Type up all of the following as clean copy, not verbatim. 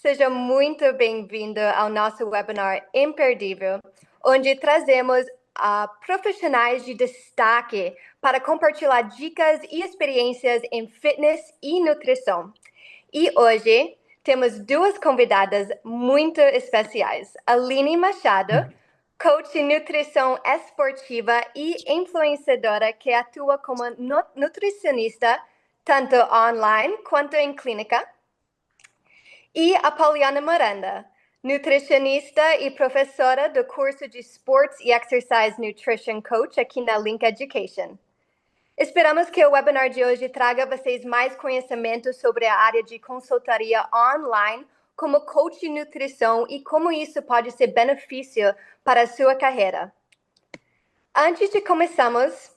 Seja muito bem-vindo ao nosso webinar imperdível, onde trazemos profissionais de destaque para compartilhar dicas e experiências em fitness e nutrição. E hoje temos duas convidadas muito especiais: Aline Machado, coach de nutrição esportiva e influenciadora que atua como nutricionista tanto online quanto em clínica. E a Poliana Miranda, nutricionista e professora do curso de Sports e Exercise Nutrition Coach aqui na Link Education. Esperamos que o webinar de hoje traga a vocês mais conhecimento sobre a área de consultoria online como coach de nutrição e como isso pode ser benefício para a sua carreira. Antes de começarmos,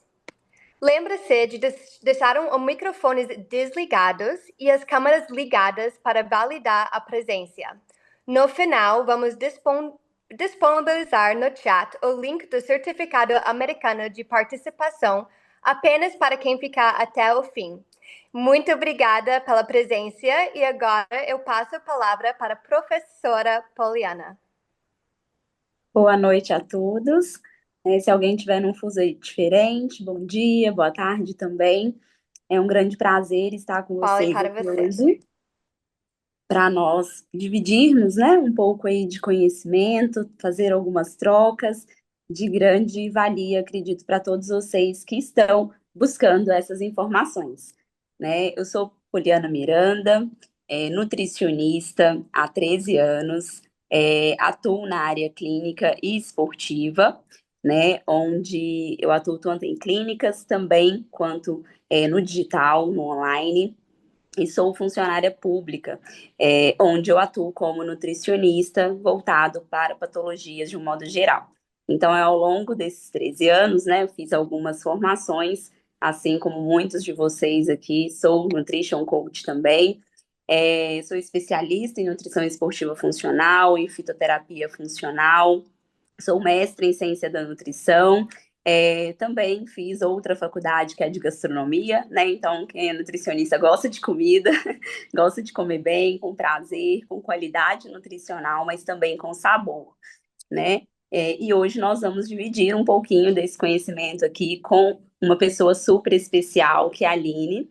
lembre-se de deixar os microfones desligados e as câmeras ligadas para validar a presença. No final, vamos disponibilizar no chat o link do certificado americano de participação apenas para quem ficar até o fim. Muito obrigada pela presença e agora eu passo a palavra para a professora Poliana. Boa noite a todos. Se alguém tiver num fuso aí diferente, bom dia, boa tarde também. É um grande prazer estar com Poli, vocês para aqui você. hoje para nós dividirmos, né, um pouco aí de conhecimento, fazer algumas trocas de grande valia, acredito, para todos vocês que estão buscando essas informações, né? Eu sou Poliana Miranda, nutricionista há 13 anos, atuo na área clínica e esportiva, né, onde eu atuo tanto em clínicas também quanto no digital, no online, e sou funcionária pública, onde eu atuo como nutricionista voltado para patologias de um modo geral. Então, ao longo desses 13 anos, né, eu fiz algumas formações, assim como muitos de vocês aqui, sou nutrition coach também, sou especialista em nutrição esportiva funcional, em fitoterapia funcional, sou mestre em ciência da nutrição. Também fiz outra faculdade que é de gastronomia, né? Então, quem é nutricionista gosta de comida, gosta de comer bem, com prazer, com qualidade nutricional, mas também com sabor, né? E hoje nós vamos dividir um pouquinho desse conhecimento aqui com uma pessoa super especial, que é a Aline.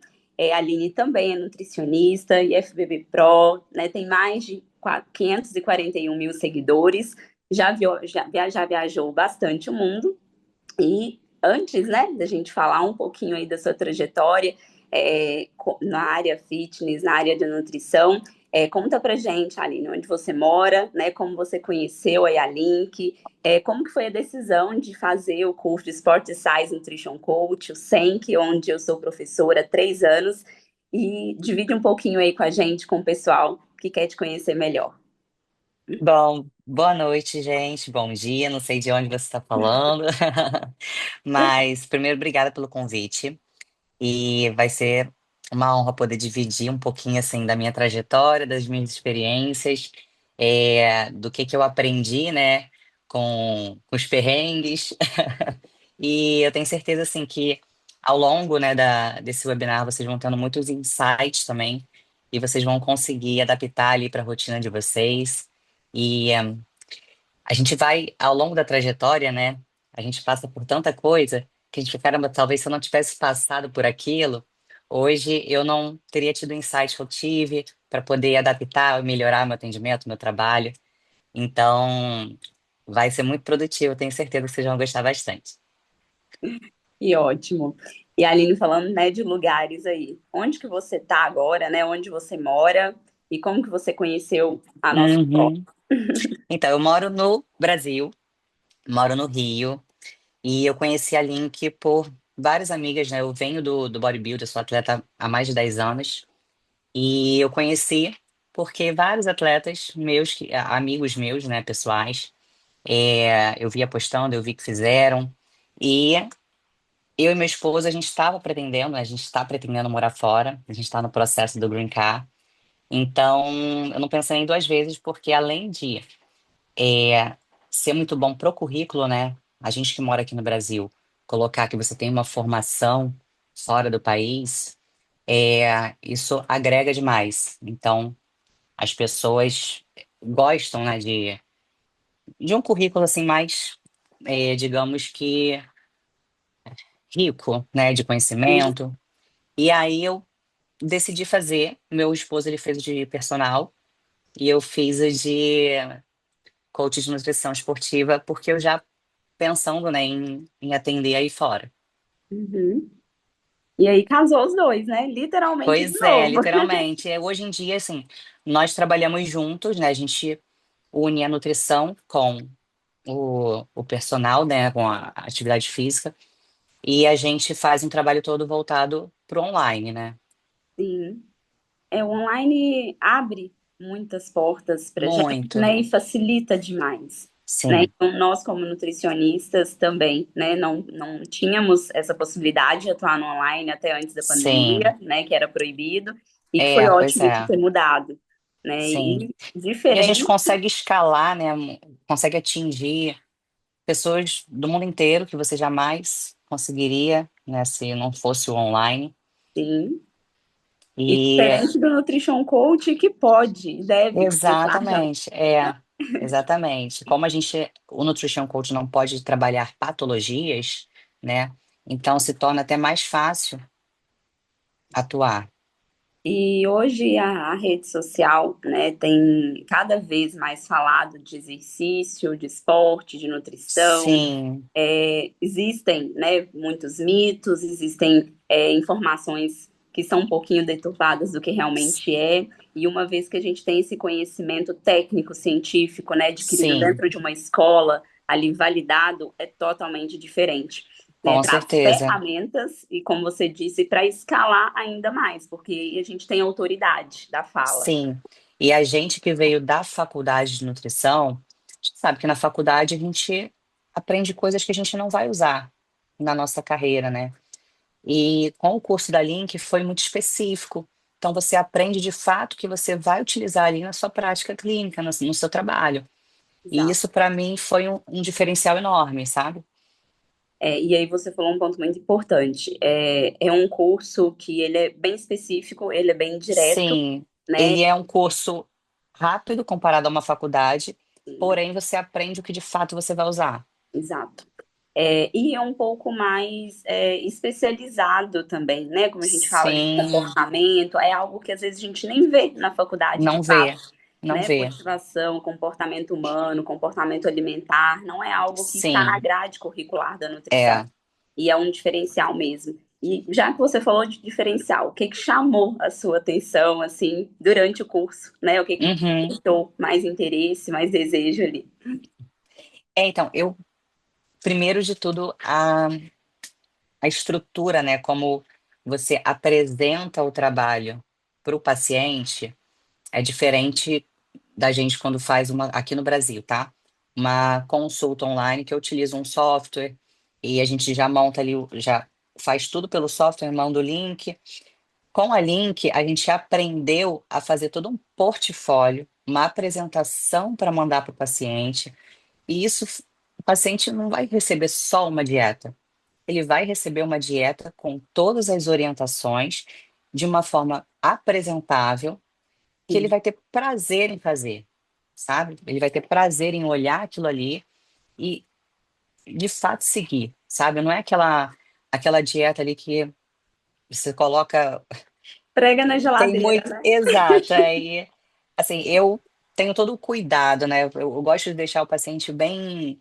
A Aline também é nutricionista e FBB Pro, né? Tem mais de 541 mil seguidores, já viajou bastante o mundo. E antes, né, da gente falar um pouquinho aí da sua trajetória na área fitness, na área de nutrição, conta pra gente, Aline, onde você mora, né, como você conheceu aí a Link, como que foi a decisão de fazer o curso de Sport Size Nutrition Coach, o SENC, onde eu sou professora há 3 anos, e divide um pouquinho aí com a gente, com o pessoal que quer te conhecer melhor. Bom, boa noite, gente. Bom dia. Não sei de onde você está falando, mas primeiro, obrigada pelo convite. E vai ser uma honra poder dividir um pouquinho assim da minha trajetória, das minhas experiências, do que eu aprendi, né, com os perrengues. E eu tenho certeza assim que ao longo, né, desse webinar vocês vão tendo muitos insights também e vocês vão conseguir adaptar ali para a rotina de vocês. E a gente vai, ao longo da trajetória, né? A gente passa por tanta coisa que a gente fica, caramba, talvez se eu não tivesse passado por aquilo, hoje eu não teria tido o insight que eu tive para poder adaptar, melhorar meu atendimento, meu trabalho. Então, vai ser muito produtivo, eu tenho certeza que vocês vão gostar bastante. E ótimo. E a Aline falando, né, de lugares aí. Onde que você tá agora, né? Onde você mora e como que você conheceu a nossa prova? Uhum. Então, eu moro no Brasil, moro no Rio, e eu conheci a Link por várias amigas, né? Eu venho do bodybuilder, sou atleta há mais de 10 anos. E eu conheci porque vários atletas meus, amigos meus, né, pessoais, eu vi apostando, eu vi que fizeram. E eu e meu esposo, a gente estava pretendendo, né, a gente está pretendendo morar fora, a gente está no processo do Green Card. Então, eu não pensei nem duas vezes, porque além de é, ser muito bom pro currículo, né, a gente que mora aqui no Brasil, colocar que você tem uma formação fora do país, isso agrega demais. Então, As pessoas gostam, né, de um currículo assim mais, digamos que rico, né, de conhecimento. E aí eu decidi fazer. Meu esposo ele fez o de personal e eu fiz o de coach de nutrição esportiva, porque eu já pensando, né, em atender aí fora. Uhum. E aí casou os dois, né? Literalmente de Pois é, novo. literalmente. Hoje em dia, assim, nós trabalhamos juntos, né? A gente une a nutrição com o personal, né? Com a atividade física. E a gente faz um trabalho todo voltado pro online, né? Sim. O online abre muitas portas para gente, Muito. né? E facilita demais. Né? Sim, Então, nós, como nutricionistas, também, né? Não tínhamos essa possibilidade de atuar no online até antes da sim. pandemia, né? Que era proibido, e que foi É, pois ótimo é. ter mudado, né? Sim. E E a gente diferente, consegue escalar, né? Consegue atingir pessoas do mundo inteiro que você jamais conseguiria, né? Se não fosse o online. sim. E E diferente do Nutrition Coach, que pode e deve usar também. exatamente, exatamente. Como o Nutrition Coach não pode trabalhar patologias, né? Então se torna até mais fácil atuar. E hoje a rede social, né, tem cada vez mais falado de exercício, de esporte, de nutrição. Sim, Existem, né, muitos mitos, existem informações que são um pouquinho deturpadas do que realmente é. E uma vez que a gente tem esse conhecimento técnico, científico, né, adquirido sim, dentro de uma escola, ali validado, é totalmente diferente. Né, com traz certeza. ferramentas e, como você disse, para escalar ainda mais, porque aí a gente tem autoridade da fala. Sim. E a gente que veio da faculdade de nutrição, a gente sabe que na faculdade a gente aprende coisas que a gente não vai usar na nossa carreira, né? E com o curso da Link foi muito específico. Então você aprende de fato que você vai utilizar ali na sua prática clínica, no seu trabalho. E Exato. isso para mim foi um diferencial enorme, sabe? E aí você falou um ponto muito importante. É um curso que ele é bem específico, ele é bem direto, Sim, né? ele é um curso rápido comparado a uma faculdade, porém você aprende o que de fato você vai usar. Exato. E é um pouco mais especializado também, né? Como a gente fala de Sim, comportamento, é algo que às vezes a gente nem vê na faculdade de não fato, vê, não né? vê. Motivação, comportamento humano, comportamento alimentar, não é algo que está na Sim, grade curricular da nutrição. é. E é um diferencial mesmo. E já que você falou de diferencial, o que que chamou a sua atenção, assim, durante o curso, né? O que que Uhum. despertou mais interesse, mais desejo ali? Então, primeiro de tudo, a estrutura, né? Como você apresenta o trabalho para o paciente é diferente da gente quando faz aqui no Brasil, tá? Uma consulta online que eu utilizo um software e a gente já monta ali, já faz tudo pelo software, manda o link. Com a Link, a gente aprendeu a fazer todo um portfólio, uma apresentação para mandar para o paciente. E isso, o paciente não vai receber só uma dieta. Ele vai receber uma dieta com todas as orientações, de uma forma apresentável, que ele Sim, vai ter prazer em fazer, sabe? Ele vai ter prazer em olhar aquilo ali e, de fato, seguir, sabe? Não é aquela dieta ali que você coloca. prega na Tem geladeira, muito. né? Exato. Aí, assim, eu tenho todo o cuidado, né? Eu gosto de deixar o paciente bem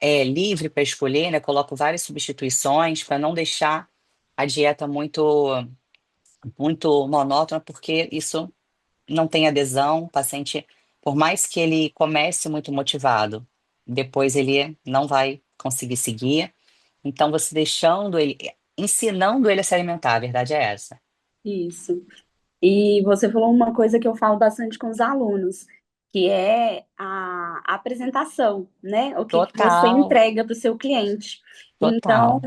livre para escolher, né? Coloco várias substituições para não deixar a dieta muito monótona, porque isso não tem adesão. O paciente, por mais que ele comece muito motivado, depois ele não vai conseguir seguir. Então, você deixando ele, ensinando ele a se alimentar, a verdade é essa. Isso. E você falou uma coisa que eu falo bastante com os alunos, que é a apresentação, né? O que que você Total, entrega para o seu cliente. Então, total.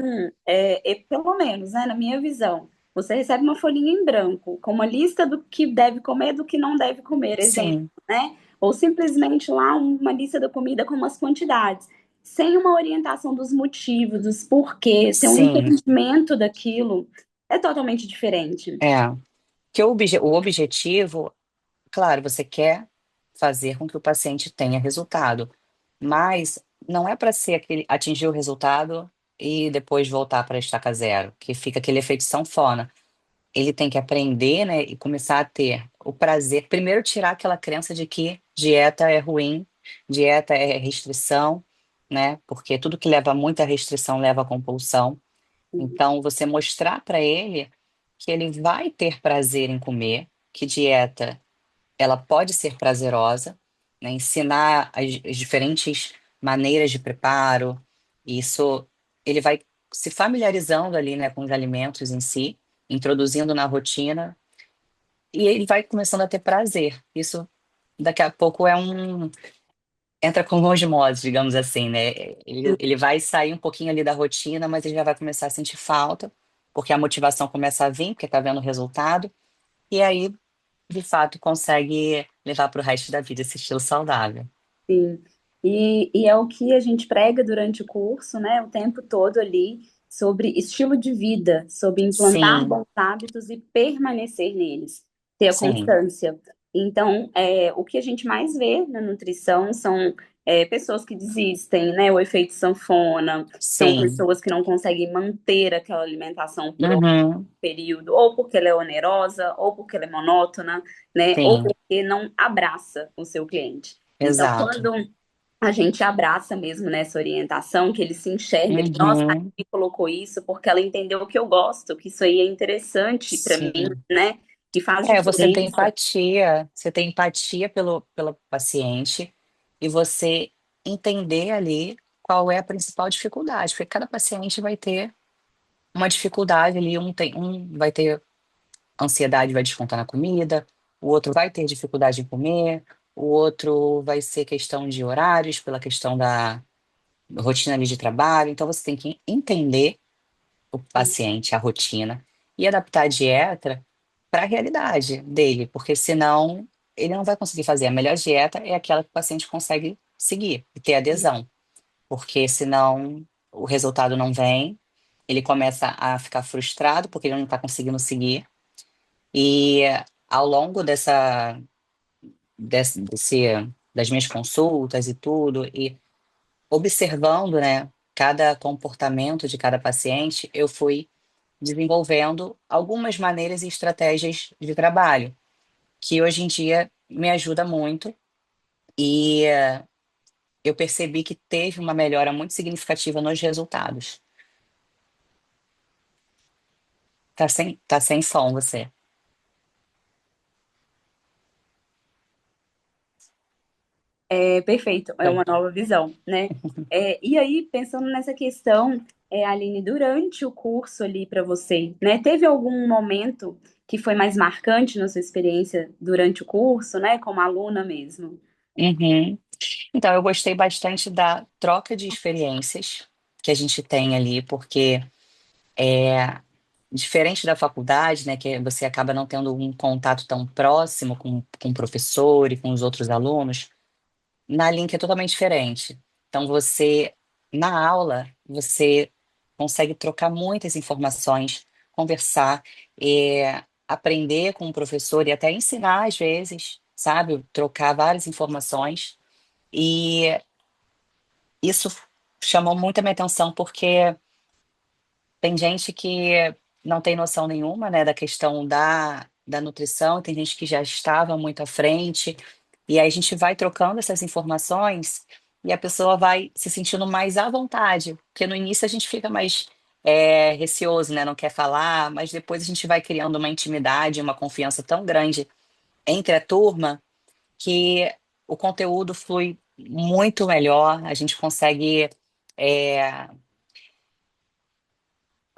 pelo menos, né, na minha visão, você recebe uma folhinha em branco com uma lista do que deve comer, do que não deve comer, exemplo, Sim, né? Ou simplesmente lá uma lista da comida com umas quantidades, sem uma orientação dos motivos, dos porquês, sem um sim. entendimento daquilo, é totalmente diferente. É. Que o objetivo claro, você quer fazer com que o paciente tenha resultado, mas não é para ser aquele atingir o resultado e depois voltar para a estaca zero, que fica aquele efeito sanfona. Ele tem que aprender, né, e começar a ter o prazer. Primeiro, tirar aquela crença de que dieta é ruim, dieta é restrição, né? Porque tudo que leva a muita restrição leva a compulsão. Então, você mostrar para ele que ele vai ter prazer em comer, que dieta ela pode ser prazerosa, né? Ensinar as diferentes maneiras de preparo. Isso ele vai se familiarizando ali, né, com os alimentos em si, introduzindo na rotina, e ele vai começando a ter prazer. Isso daqui a pouco entra com osmose, digamos assim, né? Ele vai sair um pouquinho ali da rotina, mas ele já vai começar a sentir falta, porque a motivação começa a vir, porque está vendo o resultado, e aí, de fato, consegue levar para o resto da vida esse estilo saudável. Sim, e é o que a gente prega durante o curso, né, o tempo todo ali, sobre estilo de vida, sobre implantar Sim, bons hábitos e permanecer neles, ter a sim, constância. Então, o que a gente mais vê na nutrição são pessoas que desistem, né, o efeito sanfona, são sim, pessoas que não conseguem manter aquela alimentação por um uhum, período, ou porque ela é onerosa, ou porque ela é monótona, né, ou sim, porque não abraça o seu cliente. Então, exato. quando a gente abraça mesmo nessa orientação, que ele se enxerga, ele, nossa, a Uhum, Aline colocou isso porque ela entendeu que eu gosto, que isso aí é interessante para mim, sim. né? Que faz É, diferença. você tem empatia pelo paciente e você entender ali qual é a principal dificuldade, porque cada paciente vai ter uma dificuldade ali, um vai ter ansiedade, vai descontar na comida, o outro vai ter dificuldade em comer, o outro vai ser questão de horários, pela questão da rotina ali de trabalho, então você tem que entender o paciente, a rotina, e adaptar a dieta para a realidade dele, porque senão ele não vai conseguir fazer. A melhor dieta é aquela que o paciente consegue seguir e ter adesão, porque senão o resultado não vem, ele começa a ficar frustrado porque ele não está conseguindo seguir, e ao longo das minhas consultas e tudo, e observando, né, cada comportamento de cada paciente, eu fui desenvolvendo algumas maneiras e estratégias de trabalho, que hoje em dia me ajuda muito e eu percebi que teve uma melhora muito significativa nos resultados. Tá sem som você. É perfeito, é Tá. uma nova visão, né? E aí, pensando nessa questão, Aline, durante o curso ali para você, né? Teve algum momento que foi mais marcante na sua experiência durante o curso, né? Como aluna mesmo? Uhum. Então, eu gostei bastante da troca de experiências que a gente tem ali, porque é diferente da faculdade, né, que você acaba não tendo um contato tão próximo com o professor e com os outros alunos. Na Link é totalmente diferente. Então, na aula, você consegue trocar muitas informações, conversar, aprender com o professor e até ensinar às vezes, sabe? Trocar várias informações. E isso chamou muito a minha atenção porque tem gente que não tem noção nenhuma, né, da questão da nutrição, tem gente que já estava muito à frente, e aí a gente vai trocando essas informações e a pessoa vai se sentindo mais à vontade, porque no início a gente fica mais receoso, né, não quer falar, mas depois a gente vai criando uma intimidade, uma confiança tão grande entre a turma que o conteúdo flui muito melhor, a gente consegue. é,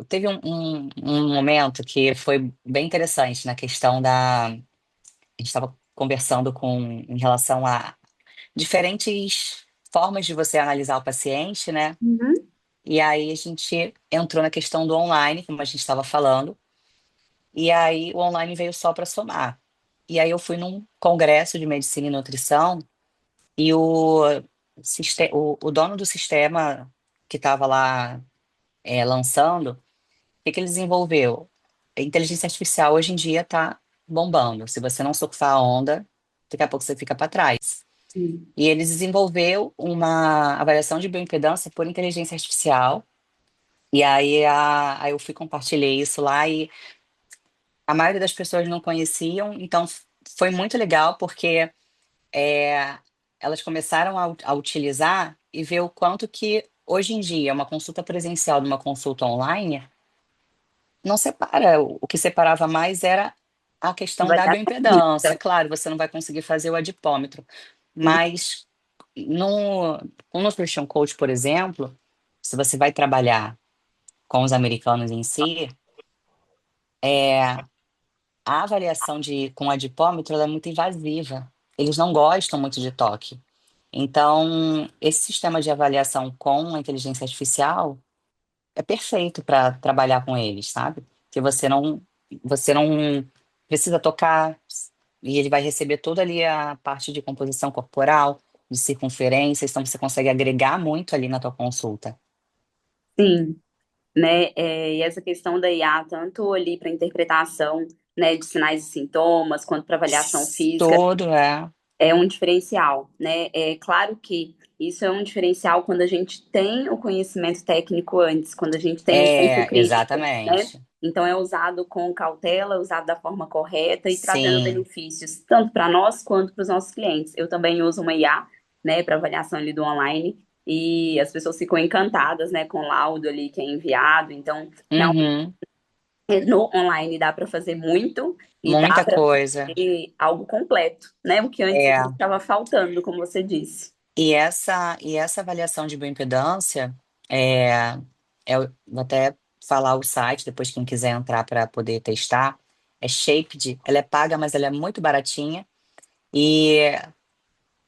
Teve um momento que foi bem interessante na questão da. A gente estava conversando em relação a diferentes formas de você analisar o paciente, né? Uhum. E aí a gente entrou na questão do online, como a gente estava falando, e aí o online veio só para somar. E aí eu fui num congresso de medicina e nutrição, e o dono do sistema que estava lá lançando. Que ele desenvolveu? A inteligência artificial hoje em dia está bombando. Se você não surfar a onda, daqui a pouco você fica para trás. Sim. E ele desenvolveu uma avaliação de bioimpedância por inteligência artificial. E aí eu fui compartilhei isso lá e a maioria das pessoas não conheciam, então foi muito legal porque é, elas começaram a utilizar e ver o quanto que hoje em dia uma consulta presencial de uma consulta online não separa. O que separava mais era a questão da Avaliação bioimpedância. física. Claro, você não vai conseguir fazer o adipômetro, Uhum. mas com o Nutrition Coach, por exemplo, se você vai trabalhar com os americanos em si, a avaliação com adipômetro ela é muito invasiva. Eles não gostam muito de toque. Então, esse sistema de avaliação com a inteligência artificial é perfeito para trabalhar com eles, sabe? Que você não precisa tocar e ele vai receber toda ali a parte de composição corporal, de circunferência, então você consegue agregar muito ali na tua consulta. Sim, né? E essa questão da IA, tanto ali para interpretação, né, de sinais e sintomas, quanto para avaliação física, Todo é. é um diferencial, né? É claro que isso é um diferencial quando a gente tem o conhecimento técnico antes, quando a gente tem o senso É, crítico, né? exatamente. Então é usado com cautela, usado da forma correta e trazendo Sim. benefícios tanto para nós quanto para os nossos clientes. Eu também uso uma IA, né, para avaliação ali do online e as pessoas ficam encantadas, né, com o laudo ali que é enviado. Então, realmente Uhum. no online dá para fazer muito e dá Muita para coisa. fazer algo completo, né? O que antes É. estava faltando, como você disse. E essa avaliação de bioimpedância, eu vou até falar o site, depois quem quiser entrar para poder testar, é Shaped, ela é paga, mas ela é muito baratinha e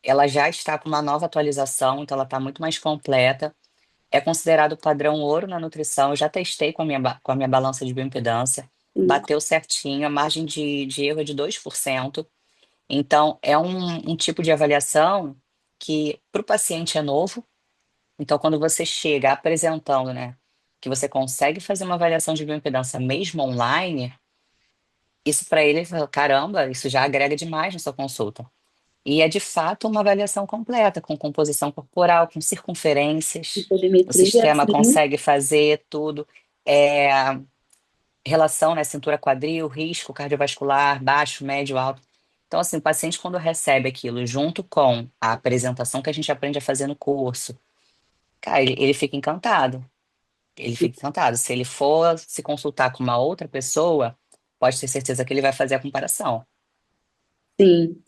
ela já está com uma nova atualização, então ela está muito mais completa. É considerado padrão ouro na nutrição, eu já testei com a minha balança de bioimpedância, Sim, bateu certinho, a margem de erro é de 2%. Então, é um tipo de avaliação que para o paciente é novo. Então, quando você chega apresentando, né, que você consegue fazer uma avaliação de bioimpedância mesmo online, isso para ele, ele fala, caramba, isso já agrega demais na sua consulta. E é de fato uma avaliação completa, com composição corporal, com circunferências. O telemetria, sistema sim, consegue fazer tudo. É, relação, né, cintura-quadril, risco cardiovascular, baixo, médio, alto. Então, assim, o paciente, quando recebe aquilo junto com a apresentação que a gente aprende a fazer no curso, cara, ele fica encantado. Ele fica encantado. Se ele for se consultar com uma outra pessoa, pode ter certeza que ele vai fazer a comparação. sim,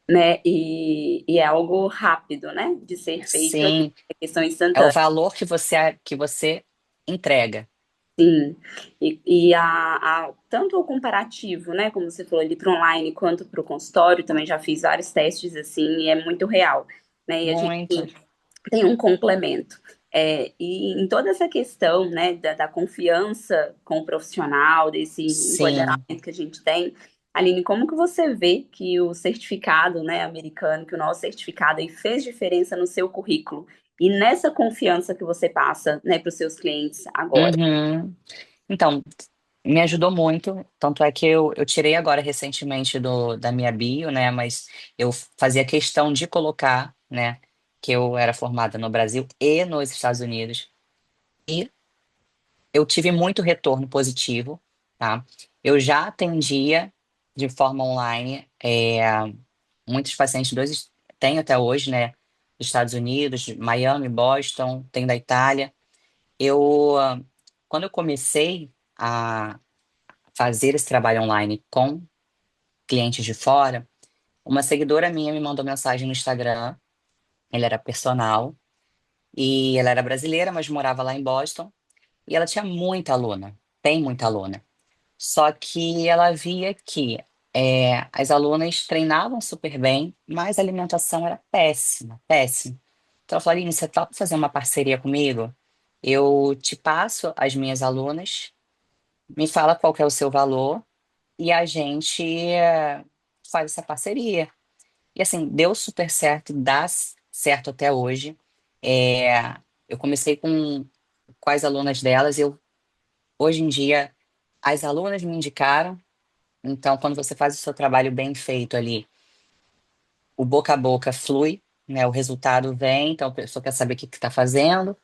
né? E é algo rápido, né? De ser feito ali, Sim, é questão é o instantânea. valor que você entrega. Sim, tanto o comparativo, né, como você falou ali para online, quanto para o consultório, também já fiz vários testes assim, e é muito real, né, e a gente Muito. tem um complemento. E em toda essa questão, né, da confiança com o profissional, desse Sim. empoderamento que a gente tem, Aline, como que você vê que o certificado, né, americano, que o nosso certificado aí fez diferença no seu currículo? E nessa confiança que você passa, né, para os seus clientes agora? Uhum. Então, me ajudou muito. Tanto é que eu tirei agora recentemente da minha bio, né? Mas eu fazia questão de colocar, né? Que eu era formada no Brasil e nos Estados Unidos. E eu tive muito retorno positivo, tá? Eu já atendia de forma online, muitos pacientes tenho até hoje, né? Dos Estados Unidos, de Miami, Boston, tem da Itália. Eu, quando eu comecei a fazer esse trabalho online com clientes de fora, uma seguidora minha me mandou mensagem no Instagram, ela era personal, e ela era brasileira, mas morava lá em Boston, e ela tinha muita aluna, tem muita aluna. Só que ela via que as alunas treinavam super bem, mas a alimentação era péssima, péssima. Então ela falou, Aline, você topa fazer uma parceria comigo? Eu te passo as minhas alunas, me fala qual que é o seu valor, e a gente faz essa parceria. E assim, deu super certo, certo até hoje. É, eu comecei com as alunas delas, hoje em dia, as alunas me indicaram, então quando você faz o seu trabalho bem feito ali, o boca a boca flui, né? O resultado vem, então a pessoa quer saber o que está fazendo.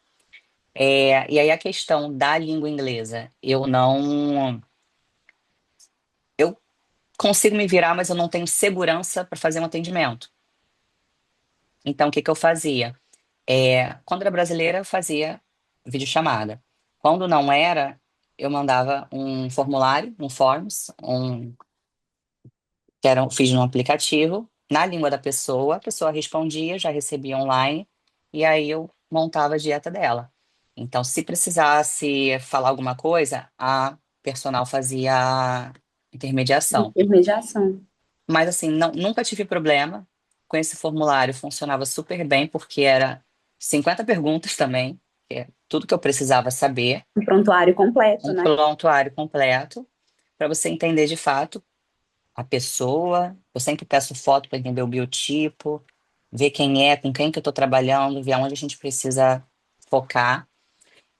E aí a questão da língua inglesa, eu não, eu consigo me virar, mas eu não tenho segurança para fazer um atendimento. Então, o que que eu fazia? Quando era brasileira, eu fazia videochamada. Quando não era, eu mandava um formulário, um forms, fiz no aplicativo, na língua da pessoa, a pessoa respondia, já recebia online, e aí eu montava a dieta dela. Então, se precisasse falar alguma coisa, a personal fazia a intermediação. Intermediação. Mas assim, nunca tive problema com esse formulário, funcionava super bem, porque era 50 perguntas também, que é tudo que eu precisava saber, Um prontuário completo, um né? prontuário completo, para você entender de fato a pessoa. Eu sempre peço foto para entender o biotipo, ver quem é, com quem que eu estou trabalhando, ver onde a gente precisa focar.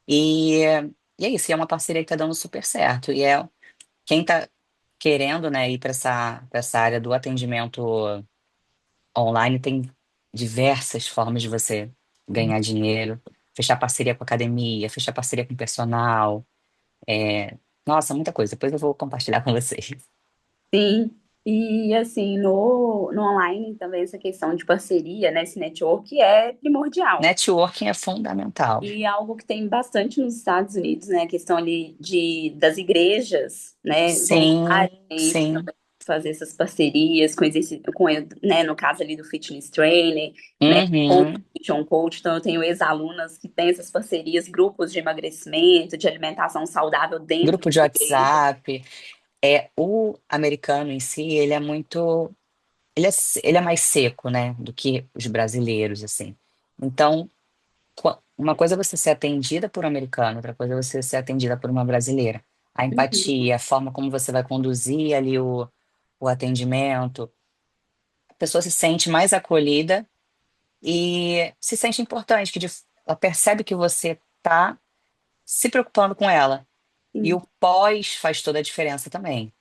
E, e é isso, e é uma parceria que está dando super certo. E quem está querendo, né, ir para essa área do atendimento online, tem diversas formas de você ganhar dinheiro, fechar parceria com academia, fechar parceria com personal. Nossa, muita coisa. Depois eu vou compartilhar com vocês. Sim, e assim, no online também essa questão de parceria, né, esse network é primordial. Networking é fundamental. E algo que tem bastante nos Estados Unidos, né, a questão ali das igrejas, né, voltarem Sim, a isso sim. também, fazer essas parcerias com né, no caso ali do fitness training, né, com o Uhum. nutrition coach. Então eu tenho ex-alunas que têm essas parcerias, grupos de emagrecimento, de alimentação saudável dentro Grupo de da igreja. WhatsApp. O americano em si, ele é muito. Ele é mais seco, né, do que os brasileiros, assim. Então, uma coisa é você ser atendida por um americano, outra coisa é você ser atendida por uma brasileira. A Uhum. empatia, a forma como você vai conduzir ali o atendimento, a pessoa se sente mais acolhida e se sente importante, ela percebe que você está se preocupando com ela. E o Sim. pós faz toda a diferença também.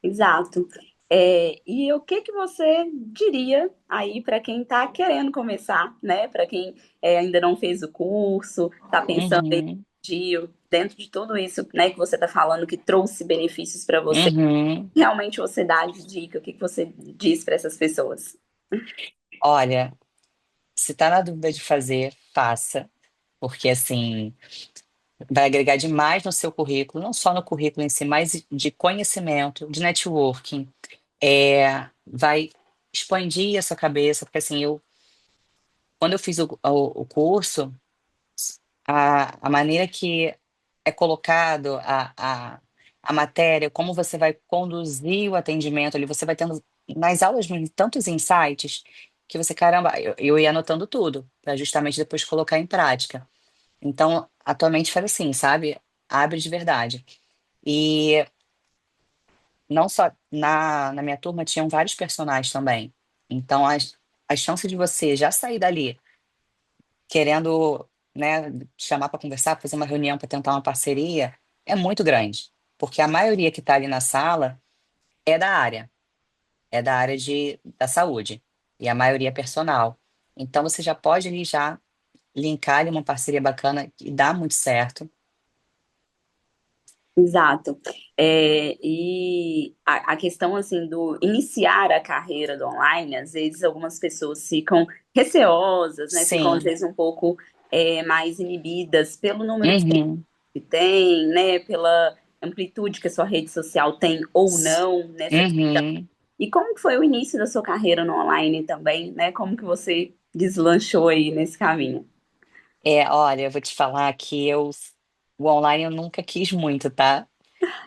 Exato. E o que que você diria aí para quem está querendo começar, né? Para quem ainda não fez o curso, está pensando em Uhum, dentro de tudo isso, né, que você está falando que trouxe benefícios para você, uhum. realmente você dá de dica? O que que você diz para essas pessoas? Olha, se tá na dúvida de fazer, faça, porque assim, vai agregar demais no seu currículo, não só no currículo em si, mas de conhecimento, de networking, vai expandir a sua cabeça, porque assim, quando eu fiz o curso, a maneira que é colocado a matéria, como você vai conduzir o atendimento ali, você vai tendo nas aulas mesmo tantos insights que você, caramba, eu ia anotando tudo, para justamente depois colocar em prática. Então, atualmente faz assim, sabe? Abre de verdade. E não só na minha turma tinham vários personagens também. Então, as chances de você já sair dali querendo, né, chamar para conversar, fazer uma reunião para tentar uma parceria, é muito grande. Porque a maioria que está ali na sala é da área, da saúde. E a maioria é personal. Então, você já pode ali já linkar ali uma parceria bacana e dá muito certo. Exato. E a questão assim do iniciar a carreira do online, às vezes algumas pessoas ficam receosas, né? Ficam às Sim. vezes um pouco mais inibidas pelo número de seguidores Uhum. que tem, né? Pela amplitude que a sua rede social tem ou não nessa questão. Uhum. E como que foi o início da sua carreira no online também, né? Como que você deslanchou aí nesse caminho? Olha, eu vou te falar que o online eu nunca quis muito, tá?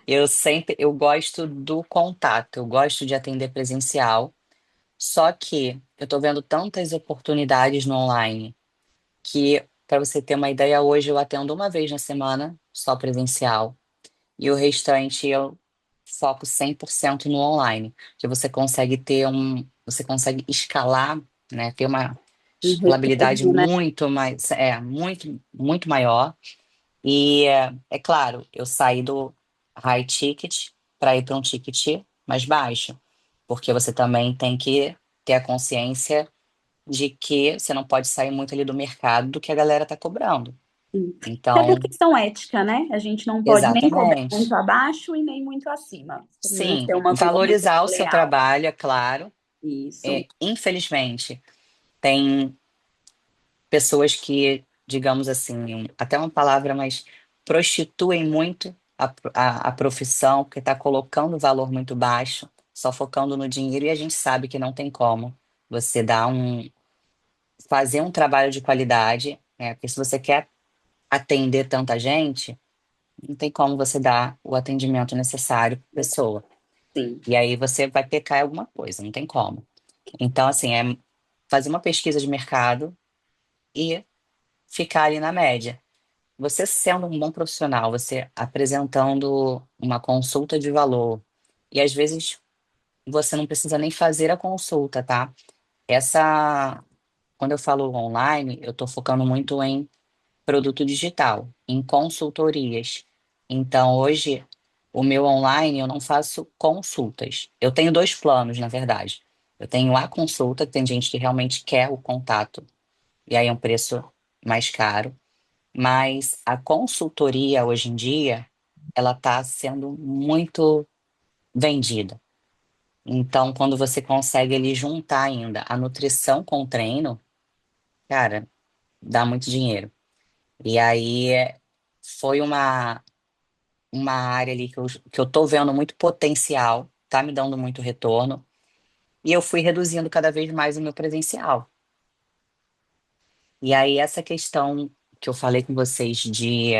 Eu gosto do contato, eu gosto de atender presencial. Só que eu tô vendo tantas oportunidades no online que, para você ter uma ideia, hoje eu atendo uma vez na semana, só presencial, e o restante eu foco 100% no online, que você consegue escalar, né, ter uma Um escalabilidade retorno, né? muito maior. E é claro, eu saí do high ticket para ir para um ticket mais baixo, porque você também tem que ter a consciência de que você não pode sair muito ali do mercado do que a galera tá cobrando. Sim. Até por Então, questão ética, né? A gente não pode nem cobrar muito exatamente. abaixo e nem muito acima. Não Sim, ser uma concorrência valorizar o seu leal. trabalho, é claro. Isso. Infelizmente, tem pessoas que, digamos assim, até uma palavra, mas prostituem muito a profissão, porque está colocando valor muito baixo, só focando no dinheiro, e a gente sabe que não tem como você fazer um trabalho de qualidade, né? Porque se você quer atender tanta gente, não tem como você dar o atendimento necessário para a pessoa. Sim. E aí você vai pecar em alguma coisa, não tem como. Então, assim, é fazer uma pesquisa de mercado e ficar ali na média. Você sendo um bom profissional, você apresentando uma consulta de valor, e às vezes você não precisa nem fazer a consulta, tá? Essa, quando eu falo online, eu estou focando muito em produto digital, em consultorias. Então, hoje, o meu online, eu não faço consultas. Eu tenho dois planos, na verdade. Eu tenho a consulta, que tem gente que realmente quer o contato, e aí é um preço mais caro. Mas a consultoria, hoje em dia, ela está sendo muito vendida. Então, quando você consegue ali juntar ainda a nutrição com o treino, cara, dá muito dinheiro. E aí foi uma área ali que eu tô vendo muito potencial, tá me dando muito retorno, e eu fui reduzindo cada vez mais o meu presencial. E aí essa questão que eu falei com vocês de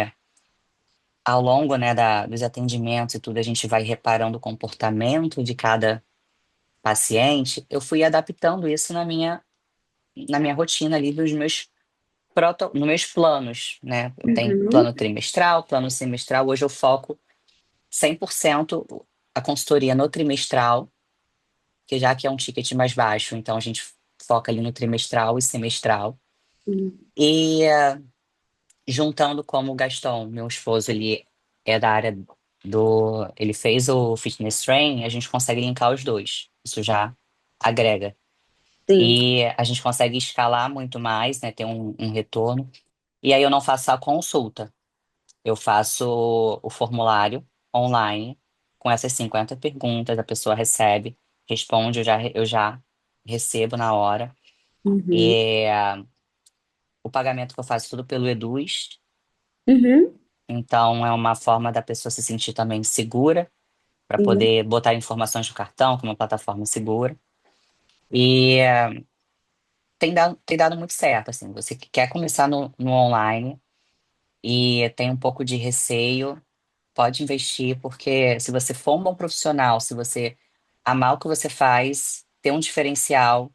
ao longo, né, dos atendimentos e tudo, a gente vai reparando o comportamento de cada paciente, eu fui adaptando isso na minha rotina ali dos nos meus planos, né? Eu tenho Uhum. plano trimestral, plano semestral, hoje eu foco 100% a consultoria no trimestral, que já que é um ticket mais baixo, então a gente foca ali no trimestral e semestral. Sim. E juntando como o Gaston, meu esposo, ele é da área ele fez o fitness training, a gente consegue linkar os dois. Isso já agrega. Sim. E a gente consegue escalar muito mais, né? Ter um retorno. E aí eu não faço a consulta, eu faço o formulário online com essas 50 perguntas, a pessoa recebe, responde, eu já recebo na hora. Uhum. E o pagamento que eu faço tudo pelo Eduz, Uhum. então é uma forma da pessoa se sentir também segura para Sim. poder botar informações no cartão, com uma plataforma segura. E tem dado muito certo, assim, você que quer começar no online e tem um pouco de receio, pode investir, porque se você for um bom profissional, se você amar o que você faz, ter um diferencial,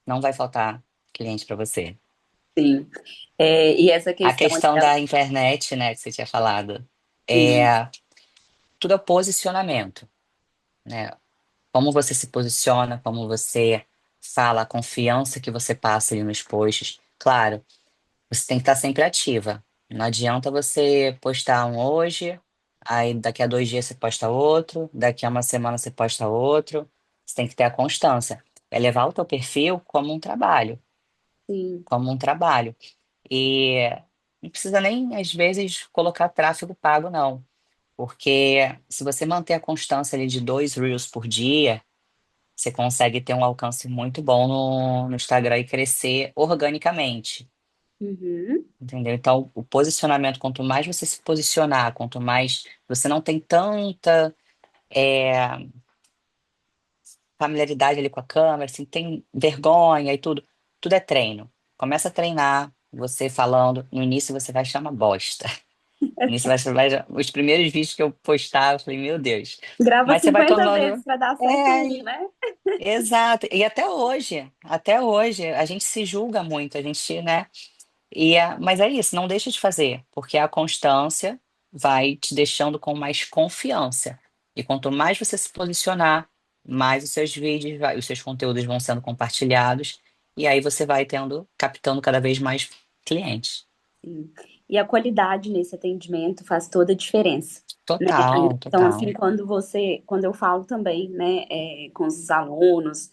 não vai faltar cliente para você. Sim. E essa A questão aí, questão da internet, né, que você tinha falado, sim. é tudo é posicionamento, né? Como você se posiciona, como você fala, a confiança que você passa ali nos posts. Claro, você tem que estar sempre ativa. Não adianta você postar um hoje, aí daqui a 2 dias você posta outro, daqui a uma semana você posta outro. Você tem que ter a constância. É levar o teu perfil como um trabalho, Sim. como um trabalho. E não precisa nem, às vezes, colocar tráfego pago, não. Porque se você manter a constância ali de 2 Reels por dia, você consegue ter um alcance muito bom no Instagram e crescer organicamente. Uhum. Entendeu? Então, o posicionamento, quanto mais você se posicionar, quanto mais você não tem tanta familiaridade ali com a câmera, assim, tem vergonha e tudo é treino. Começa a treinar, você falando, no início você vai achar uma bosta. No início os primeiros vídeos que eu postava, eu falei, meu Deus. Grava Mas você vai 50 vezes tomando. para dar certo É, um, né? exato. E até hoje, a gente se julga muito, a gente, né? Mas é isso, não deixa de fazer, porque a constância vai te deixando com mais confiança. E quanto mais você se posicionar, mais os seus vídeos, os seus conteúdos vão sendo compartilhados, e aí você vai captando cada vez mais clientes. Sim. E a qualidade nesse atendimento faz toda a diferença, né? Total, Então, assim, total. quando eu falo também, né, com os alunos,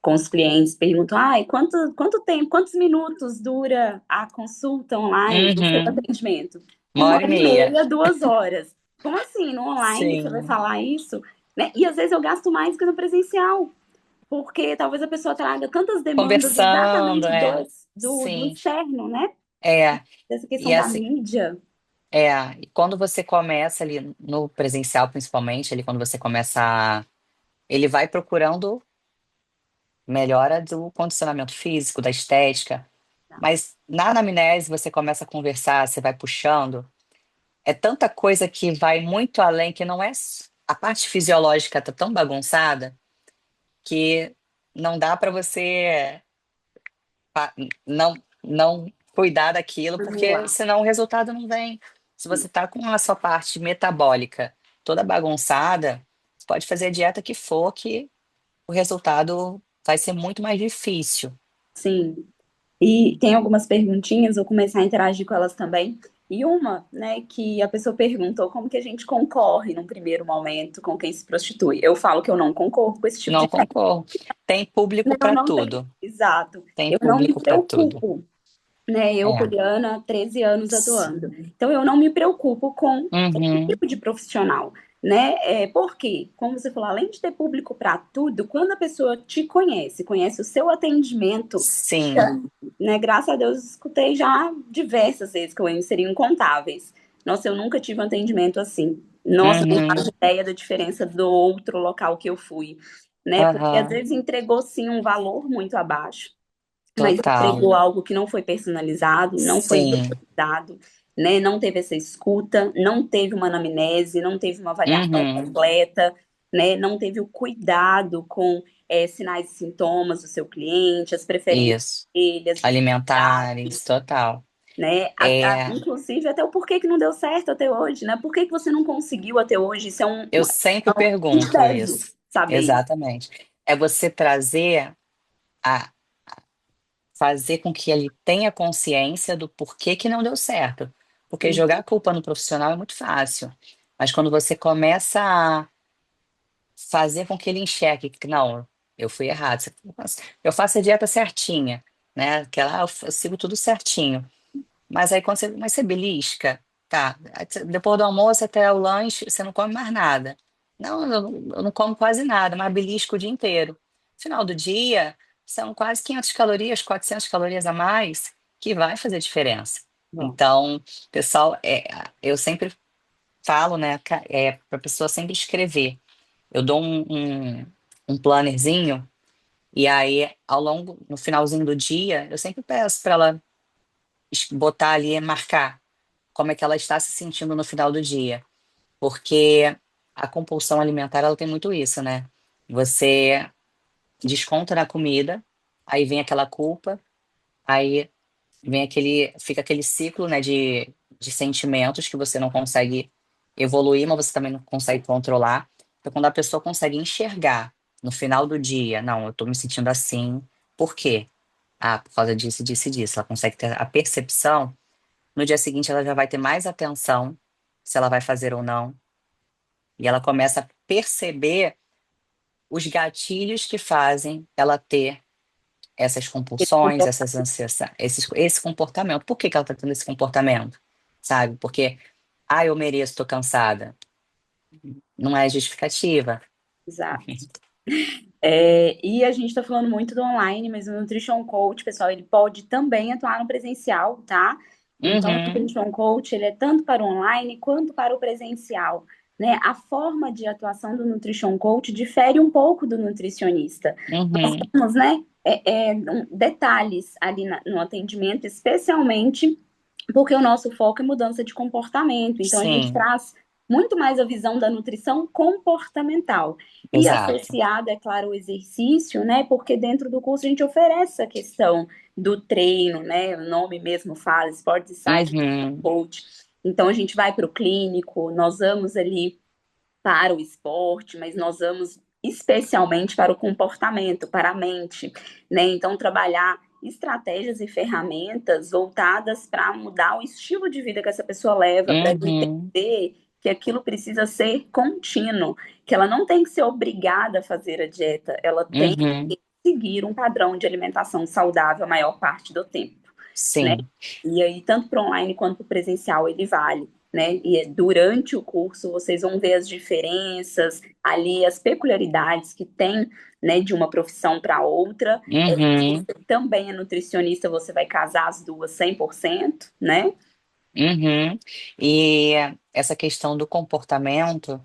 com os clientes, perguntam, quanto tempo, quantos minutos dura a consulta online, o seu Uhum. atendimento? Uma Uma hora e hora e meia. meia, 2 horas. Como assim? No online você vai Sim. falar isso? Né? E às vezes eu gasto mais que no presencial, porque talvez a pessoa traga tantas demandas Conversando, exatamente é. do Sim. externo, né? É. Dessa E questão da assim, mídia. e quando você começa ali no presencial, principalmente, ali quando você começa ele vai procurando melhora do condicionamento físico, da estética, mas na anamnese você começa a conversar, você vai puxando, é tanta coisa que vai muito além, que não é a parte fisiológica tá tão bagunçada que não dá para você pa- não não cuidar daquilo, Vamos porque lá. senão o resultado não vem. Se você tá com a sua parte metabólica toda bagunçada, você pode fazer a dieta que for, que o resultado vai ser muito mais difícil. Sim. E tem algumas perguntinhas, vou começar a interagir com elas também. E uma, né, que a pessoa perguntou como que a gente concorre num primeiro momento com quem se prostitui. Eu falo que eu não concorro com esse tipo Não de concordo. Tem público eu para não tenho, tudo. exato. Tem Eu não me público para tudo. preocupo, né? Eu, É. Poliana, 13 anos atuando. Então, eu não me preocupo com esse Uhum. tipo de profissional, né? Porque, como você falou, além de ter público para tudo, quando a pessoa te conhece, conhece o seu atendimento, Sim. né? Graças a Deus, escutei já diversas vezes que eu seria incontáveis. Nossa, eu nunca tive um atendimento assim. Nossa, não Uhum. faço ideia da diferença do outro local que eu fui, né? Porque às Aham. vezes entregou sim um valor muito abaixo, mas Total. entregou algo que não foi personalizado, não foi Sim. individualizado, né? Não teve essa escuta, não teve uma anamnese, não teve uma avaliação Uhum. completa, né? Não teve o cuidado com sinais e sintomas do seu cliente, as preferências Isso. dele, as dificuldades, Alimentares, total. né? É, Inclusive até o porquê que não deu certo até hoje, né? Por que que você não conseguiu até hoje? Isso é eu sempre um pergunto deve isso. saber isso. Exatamente. É você trazer a fazer com que ele tenha consciência do porquê que não deu certo. Porque jogar a culpa no profissional é muito fácil. Mas quando você começa a fazer com que ele enxergue que não, eu fui errado. Eu faço a dieta certinha, né? Aquela, eu sigo tudo certinho. Mas aí mas você belisca, tá? Depois do almoço até o lanche, você não come mais nada. Não, eu não como quase nada, mas belisco o dia inteiro. Final do dia, são quase 500 calorias, 400 calorias a mais, que vai fazer diferença. Bom, Então, pessoal, eu sempre falo, né, para a pessoa sempre escrever. Eu dou um plannerzinho, e aí, no finalzinho do dia, eu sempre peço para ela botar ali, marcar como é que ela está se sentindo no final do dia. Porque a compulsão alimentar, ela tem muito isso, né? Você desconta na comida, aí vem aquela culpa, aí fica aquele ciclo, né, de sentimentos que você não consegue evoluir, mas você também não consegue controlar. Então, quando a pessoa consegue enxergar no final do dia, não, eu tô me sentindo assim, por quê? Ah, por causa disso, disso e disso. Ela consegue ter a percepção, no dia seguinte ela já vai ter mais atenção se ela vai fazer ou não. E ela começa a perceber os gatilhos que fazem ela ter essas esse compulsões, comportamento, essas ansiedades, esse comportamento. Por que que ela está tendo esse comportamento? Sabe? Porque, eu mereço, estou cansada. Não é justificativa. E a gente está falando muito do online, mas o Nutrition Coach, pessoal, ele pode também atuar no presencial, tá? Então, o Uhum, Nutrition Coach, ele é tanto para o online quanto para o presencial, né? A forma de atuação do Nutrition Coach difere um pouco do nutricionista. Nós uhum, temos, né, detalhes ali no atendimento, especialmente porque o nosso foco é mudança de comportamento. Então, a gente sim, traz muito mais a visão da nutrição comportamental. E exato. associada, é claro, ao exercício, né? Porque dentro do curso a gente oferece a questão do treino, né? O nome mesmo fala, Sports Science Uhum, Coach. Então a gente vai para o clínico, nós vamos ali para o esporte, mas nós vamos especialmente para o comportamento, para a mente, né? Então trabalhar estratégias e ferramentas voltadas para mudar o estilo de vida que essa pessoa leva, para uhum, entender que aquilo precisa ser contínuo, que ela não tem que ser obrigada a fazer a dieta, ela tem uhum. seguir um padrão de alimentação saudável a maior parte do tempo, né? Sim. E aí, tanto para online quanto para presencial, ele vale, né? Durante o curso, vocês vão ver as diferenças, ali, as peculiaridades que tem, né, de uma profissão para outra. Se Uhum, você também é nutricionista, você vai casar as duas 100%, né? uhum. E essa questão do comportamento,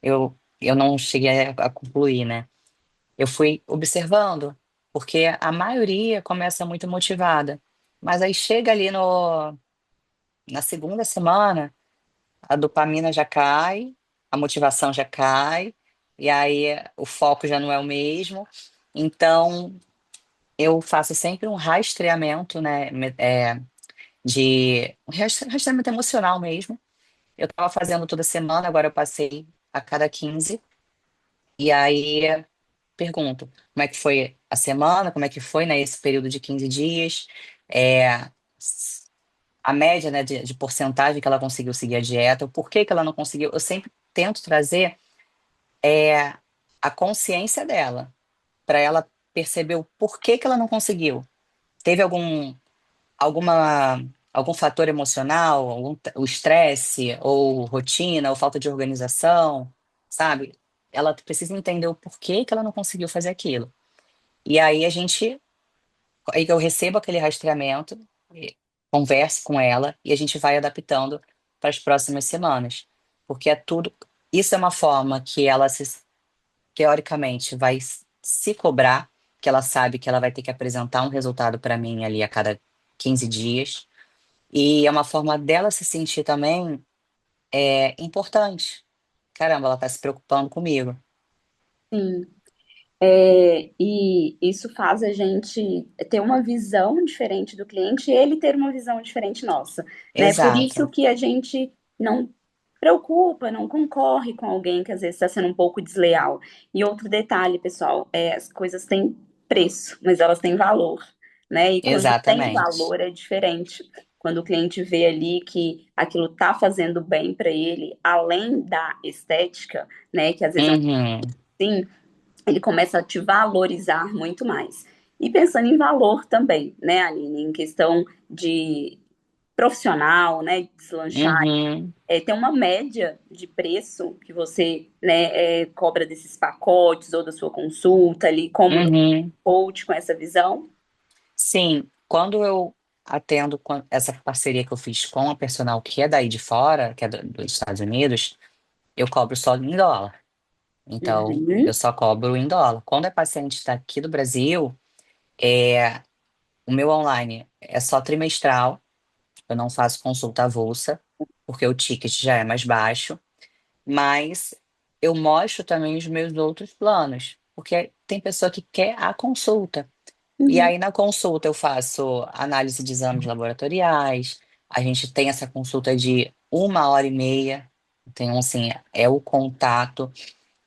eu não cheguei a concluir, né? Eu fui observando, porque a maioria começa muito motivada, mas aí chega ali no, na segunda semana, a dopamina já cai, a motivação já cai, e aí o foco já não é o mesmo. Então, eu faço sempre um rastreamento, né, de um rastreamento emocional mesmo. Eu estava fazendo toda semana, agora eu passei a cada 15. E aí pergunto como é que foi a semana, como é que foi, né, esse período de 15 dias, é, a média, né, de porcentagem que ela conseguiu seguir a dieta, o porquê que ela não conseguiu. Eu sempre tento trazer é, a consciência dela, para ela perceber o porquê que ela não conseguiu. Teve alguma, algum fator emocional, o estresse, ou rotina, ou falta de organização, sabe? Ela precisa entender o porquê que ela não conseguiu fazer aquilo. E aí eu recebo aquele rastreamento, e converso com ela e a gente vai adaptando para as próximas semanas. Porque é tudo, isso é uma forma que ela teoricamente vai se cobrar, que ela sabe que ela vai ter que apresentar um resultado para mim ali a cada 15 dias. E é uma forma dela se sentir também importante. Caramba, ela está se preocupando comigo. Sim. E isso faz a gente ter uma visão diferente do cliente e ele ter uma visão diferente nossa, né? Por isso Exato. que a gente não preocupa, não concorre com alguém que às vezes está sendo um pouco desleal. E outro detalhe, pessoal, as coisas têm preço, mas elas têm valor, né? E quando tem Exatamente. valor é diferente. Quando o cliente vê ali que aquilo está fazendo bem para ele, além da estética, né? Que às vezes é um Uhum, sim, ele começa a te valorizar muito mais. E pensando em valor também, né, Aline, em questão de profissional, né, deslanchar, uhum, tem uma média de preço que você, né, cobra desses pacotes ou da sua consulta ali, como uhum. coach com essa visão? Sim, quando eu atendo com essa parceria que eu fiz com a personal que é daí de fora, que é dos Estados Unidos, eu cobro só em dólar. Então, eu Uhum, só cobro em dólar. Quando é paciente daqui do Brasil, é, o meu online é só trimestral, eu não faço consulta avulsa, porque o ticket já é mais baixo, mas eu mostro também os meus outros planos, porque tem pessoa que quer a consulta. E uhum. aí, na consulta, eu faço análise de exames laboratoriais, a gente tem essa consulta de 1 hora e meia, então, assim, é o contato.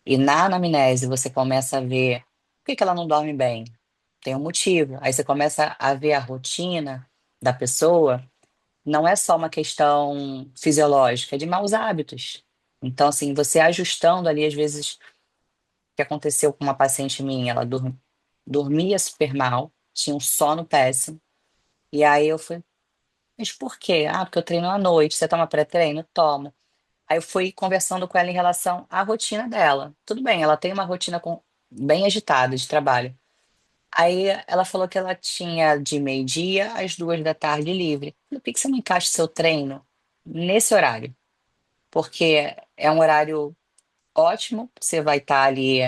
E na anamnese, você começa a ver por que que ela não dorme bem. Tem um motivo. Aí você começa a ver a rotina da pessoa, não é só uma questão fisiológica, é de maus hábitos. Então, assim, você ajustando ali, às vezes, o que aconteceu com uma paciente minha, ela dormia super mal, tinha um sono péssimo. E aí eu fui, mas por quê? Ah, porque eu treino à noite. Você toma pré-treino? Tomo. Aí eu fui conversando com ela em relação à rotina dela. Tudo bem, ela tem uma rotina bem agitada de trabalho. Aí ela falou que ela tinha de meio-dia às 2 da tarde livre. Por que que você não encaixa o seu treino nesse horário? Porque é um horário ótimo, você vai estar ali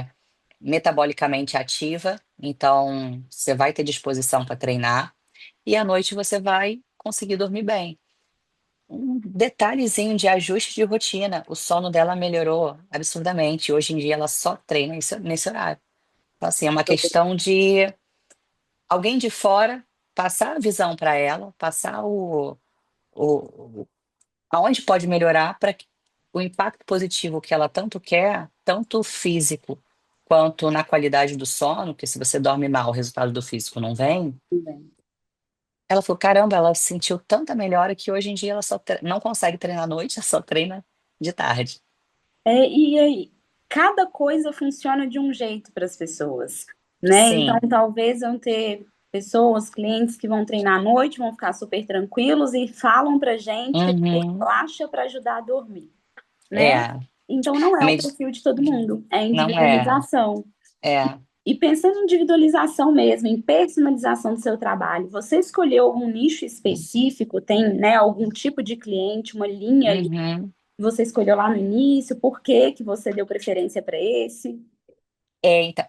metabolicamente ativa, então você vai ter disposição para treinar, e à noite você vai conseguir dormir bem. Um detalhezinho de ajuste de rotina, o sono dela melhorou absurdamente. Hoje em dia ela só treina nesse horário. Então, assim, é uma questão de alguém de fora passar a visão para ela, passar o, aonde pode melhorar para o impacto positivo que ela tanto quer, tanto físico quanto na qualidade do sono, que se você dorme mal, o resultado do físico não vem. Ela falou, caramba, ela sentiu tanta melhora que hoje em dia ela só não consegue treinar à noite, ela só treina de tarde. E aí, cada coisa funciona de um jeito para as pessoas, né? Então, sim. talvez vão ter pessoas, clientes que vão treinar à noite, vão ficar super tranquilos e falam pra gente que Uhum. relaxa para ajudar a dormir, né? É, Então, não é o med- perfil de todo mundo, é não é, individualização. é. E pensando em individualização mesmo, em personalização do seu trabalho, você escolheu algum nicho específico? Tem, né, algum tipo de cliente, uma linha ali que Uhum. você escolheu lá no início? Por que que você deu preferência para esse? Então,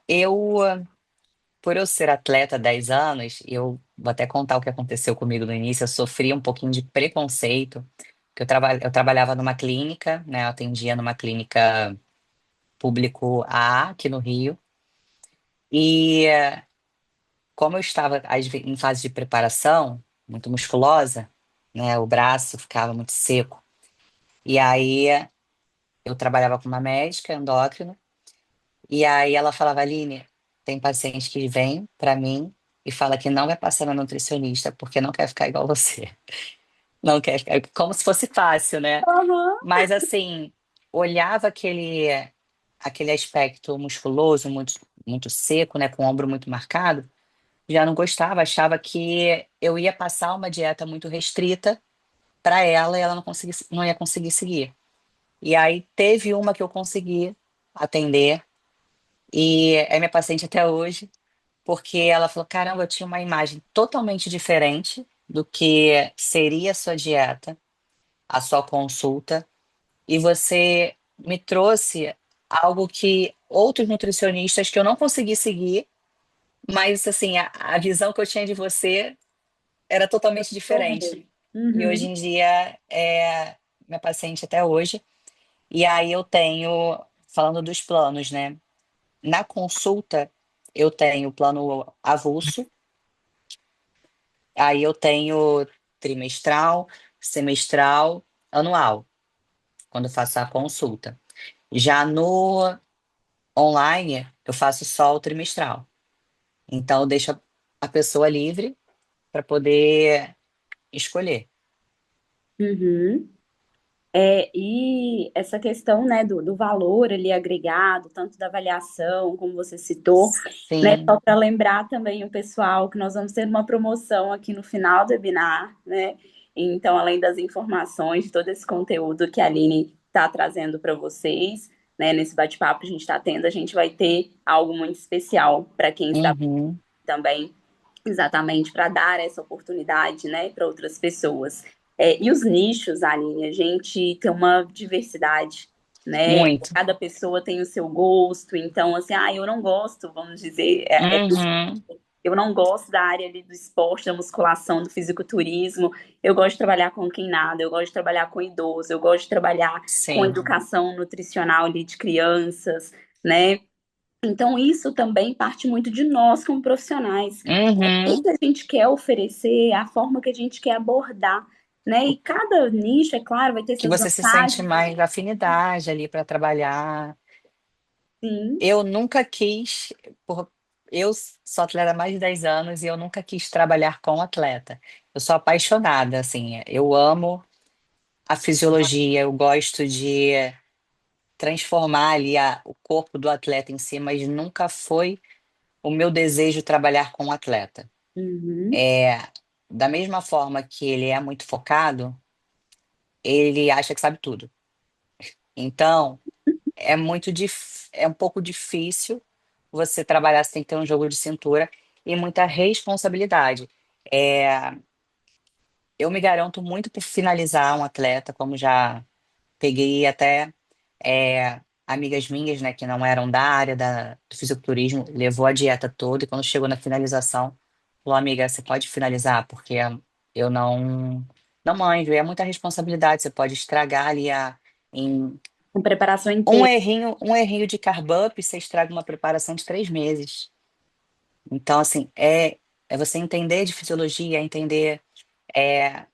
por eu ser atleta há 10 anos, eu vou até contar o que aconteceu comigo no início, eu sofri um pouquinho de preconceito, porque eu trabalhava numa clínica, né, eu atendia numa clínica público A aqui no Rio, e como eu estava em fase de preparação, muito musculosa, né, o braço ficava muito seco, e aí eu trabalhava com uma médica endócrina. E aí ela falava, Aline, tem paciente que vem pra mim e fala que não vai passar na nutricionista porque não quer ficar igual você. Não quer ficar, como se fosse fácil, né? Aham. Mas assim, olhava aquele aspecto musculoso, muito seco, né, com o ombro muito marcado, já não gostava, achava que eu ia passar uma dieta muito restrita para ela e ela não ia conseguir seguir. E aí teve uma que eu consegui atender e é minha paciente até hoje. Porque ela falou: caramba, eu tinha uma imagem totalmente diferente do que seria a sua dieta, a sua consulta, e você me trouxe algo que outros nutricionistas que eu não consegui seguir, mas assim, a visão que eu tinha de você era totalmente diferente. Absorver. E hoje Uhum. em dia é minha paciente até hoje. E aí eu tenho, falando dos planos, né? Na consulta, eu tenho o plano avulso. Aí eu tenho trimestral, semestral, anual, quando eu faço a consulta. Já no online, eu faço só o trimestral. Então, eu deixo a pessoa livre para poder escolher. Uhum. E essa questão, né, do valor ali agregado, tanto da avaliação, como você citou, né, só Sim, para lembrar também o pessoal que nós vamos ter uma promoção aqui no final do webinar, né? Então, além das informações, de todo esse conteúdo que a Aline está trazendo para vocês, né, nesse bate-papo que a gente está tendo, a gente vai ter algo muito especial para quem está uhum, também, exatamente para dar essa oportunidade, né, para outras pessoas. E os nichos, Aline, a gente tem uma diversidade, né? muito. Cada pessoa tem o seu gosto, então, assim, eu não gosto, vamos dizer, Uhum, eu não gosto da área ali do esporte, da musculação, do fisiculturismo. Eu gosto de trabalhar com quem nada, eu gosto de trabalhar com idoso, eu gosto de trabalhar com sim. educação nutricional ali de crianças, né? Então, isso também parte muito de nós como profissionais. O Uhum. que a gente quer oferecer, a forma que a gente quer abordar, né? E cada nicho, é claro, vai ter Que suas você se sente vantagens, mais afinidade ali para trabalhar. sim. Eu nunca quis, por- eu sou atleta há mais de 10 anos e eu nunca quis trabalhar com atleta. Eu sou apaixonada, assim, eu amo a fisiologia, eu gosto de transformar ali o corpo do atleta em si, mas nunca foi o meu desejo trabalhar com atleta. Uhum, É, da mesma forma que ele é muito focado, ele acha que sabe tudo. Então, é um pouco difícil você trabalhar, você tem que ter um jogo de cintura e muita responsabilidade. É, eu me garanto muito por finalizar um atleta, como já peguei até amigas minhas, né, que não eram da área do fisiculturismo, levou a dieta toda e quando chegou na finalização, falou, amiga, você pode finalizar, porque eu não manjo, é muita responsabilidade, você pode estragar ali em com preparação inteira. um errinho de carb up, você estraga uma preparação de 3 meses. Então, assim, é você entender de fisiologia, entender é,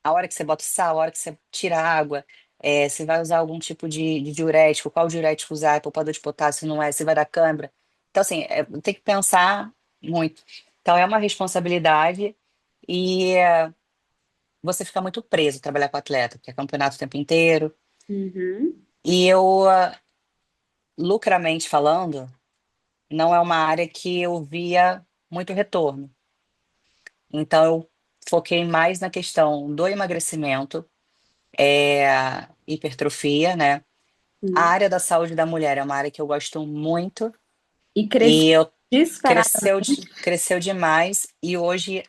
a hora que você bota o sal, a hora que você tira a água, se vai usar algum tipo de diurético, qual diurético usar, é poupador de potássio, não é, se vai dar cãibra. Então, assim, tem que pensar muito. Então, é uma responsabilidade e você fica muito preso trabalhar com atleta, porque é campeonato o tempo inteiro. Uhum, E eu, lucramente falando, não é uma área que eu via muito retorno. Então, eu foquei mais na questão do emagrecimento, hipertrofia, né? A Sim. área da saúde da mulher é uma área que eu gosto muito E cresceu e eu disparadamente. cresceu demais e hoje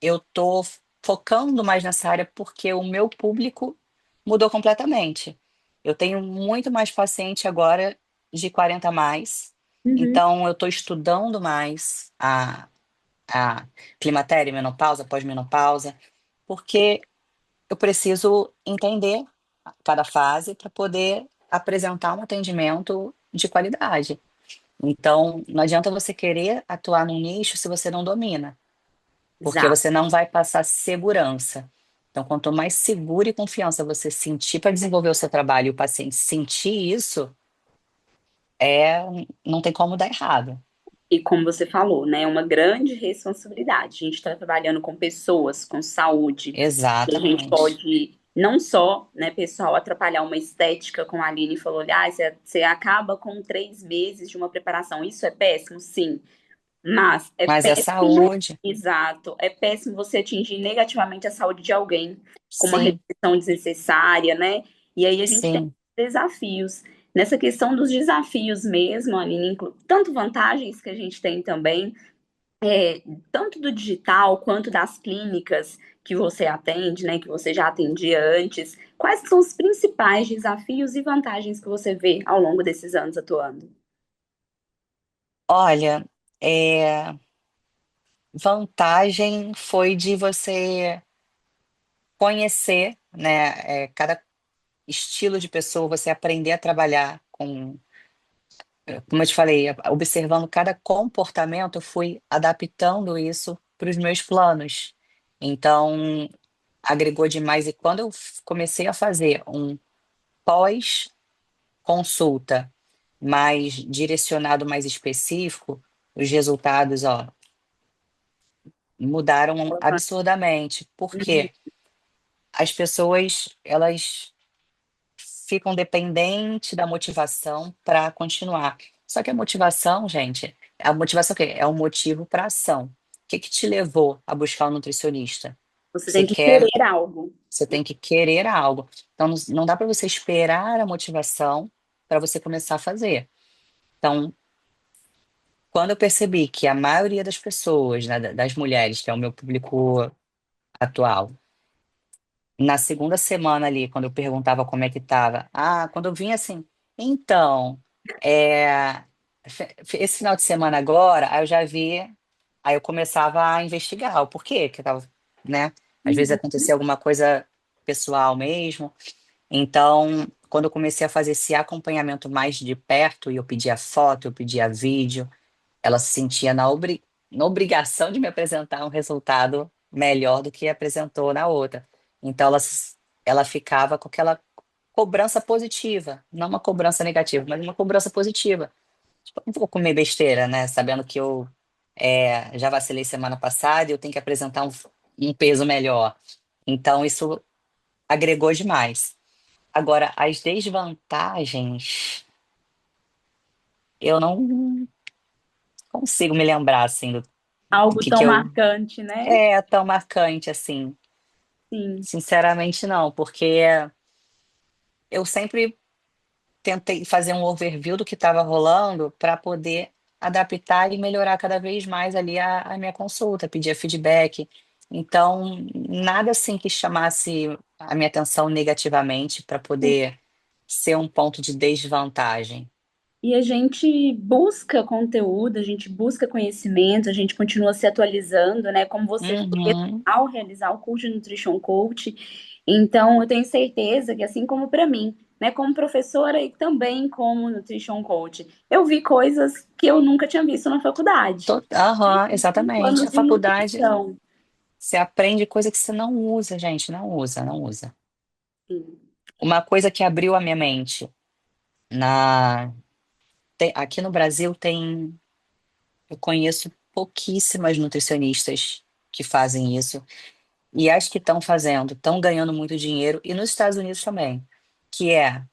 eu tô focando mais nessa área porque o meu público mudou completamente. Eu tenho muito mais paciente agora de 40 a mais, Uhum. então eu estou estudando mais a climatério, menopausa, pós-menopausa, porque eu preciso entender cada fase para poder apresentar um atendimento de qualidade. Então, não adianta você querer atuar num nicho se você não domina, porque Exato. você não vai passar segurança. Então, quanto mais seguro e confiança você sentir para desenvolver o seu trabalho e o paciente sentir isso, é, não tem como dar errado. E como você falou, né, é uma grande responsabilidade. A gente está trabalhando com pessoas, com saúde, e a gente Exatamente. pode não só, né, pessoal, atrapalhar uma estética, como a Aline falou, ah, você acaba com 3 meses de uma preparação. Isso é péssimo? Sim. Mas é Mas é péssimo, saúde. exato, é péssimo você atingir negativamente a saúde de alguém com uma Sim, restrição desnecessária, né? E aí a gente tem sim. desafios. Nessa questão dos desafios mesmo, Aline, tanto vantagens que a gente tem também, é, tanto do digital quanto das clínicas que você atende, né, que você já atendia antes. Quais são os principais desafios e vantagens que você vê ao longo desses anos atuando? Olha, é, vantagem foi de você conhecer, né, cada estilo de pessoa, você aprender a trabalhar com, como eu te falei, observando cada comportamento, eu fui adaptando isso para os meus planos. Então, agregou demais. E quando eu comecei a fazer um pós-consulta mais direcionado, mais específico, os resultados, ó, mudaram absurdamente. Por Uhum. quê? As pessoas, elas ficam dependentes da motivação para continuar. Só que a motivação, gente, a motivação o quê? É um motivo para ação. O que que te levou a buscar um nutricionista? Você Você tem que quer, querer algo. você tem que querer algo. Então não dá para você esperar a motivação para você começar a fazer. Então, quando eu percebi que a maioria das pessoas, né, das mulheres, que é o meu público atual, na segunda semana ali, quando eu perguntava como é que tava, quando eu vinha assim, então, esse final de semana agora, aí eu já vi, aí eu começava a investigar o porquê que eu tava, né? Às vezes Uhum. acontecia alguma coisa pessoal mesmo. Então, quando eu comecei a fazer esse acompanhamento mais de perto, e eu pedia foto, eu pedia vídeo, ela se sentia na obrigação de me apresentar um resultado melhor do que apresentou na outra. Então, ela ficava com aquela cobrança positiva, não uma cobrança negativa, mas uma cobrança positiva. Tipo, não vou comer besteira, né? Sabendo que eu já vacilei semana passada e eu tenho que apresentar um peso melhor. Então, isso agregou demais. Agora, as desvantagens, eu não consigo me lembrar, assim, do Algo que tão eu marcante, né? é tão marcante assim. Sim. Sinceramente, não, porque eu sempre tentei fazer um overview do que estava rolando para poder adaptar e melhorar cada vez mais ali a minha consulta, pedir feedback. Então, nada assim que chamasse a minha atenção negativamente para poder ser um ponto de desvantagem. E a gente busca conteúdo, a gente busca conhecimento, a gente continua se atualizando, né? Como você fez Uhum, ao realizar o curso de Nutrition Coach. Então, eu tenho certeza que, assim como para mim, né, como professora e também como Nutrition Coach, eu vi coisas que eu nunca tinha visto na faculdade. aham, 5 exatamente. A anos de faculdade, nutrição. você aprende coisa que você não usa, gente, não usa, não usa. Sim. Uma coisa que abriu a minha mente na aqui no Brasil eu conheço pouquíssimas nutricionistas que fazem isso e as que estão fazendo estão ganhando muito dinheiro e nos Estados Unidos também, que é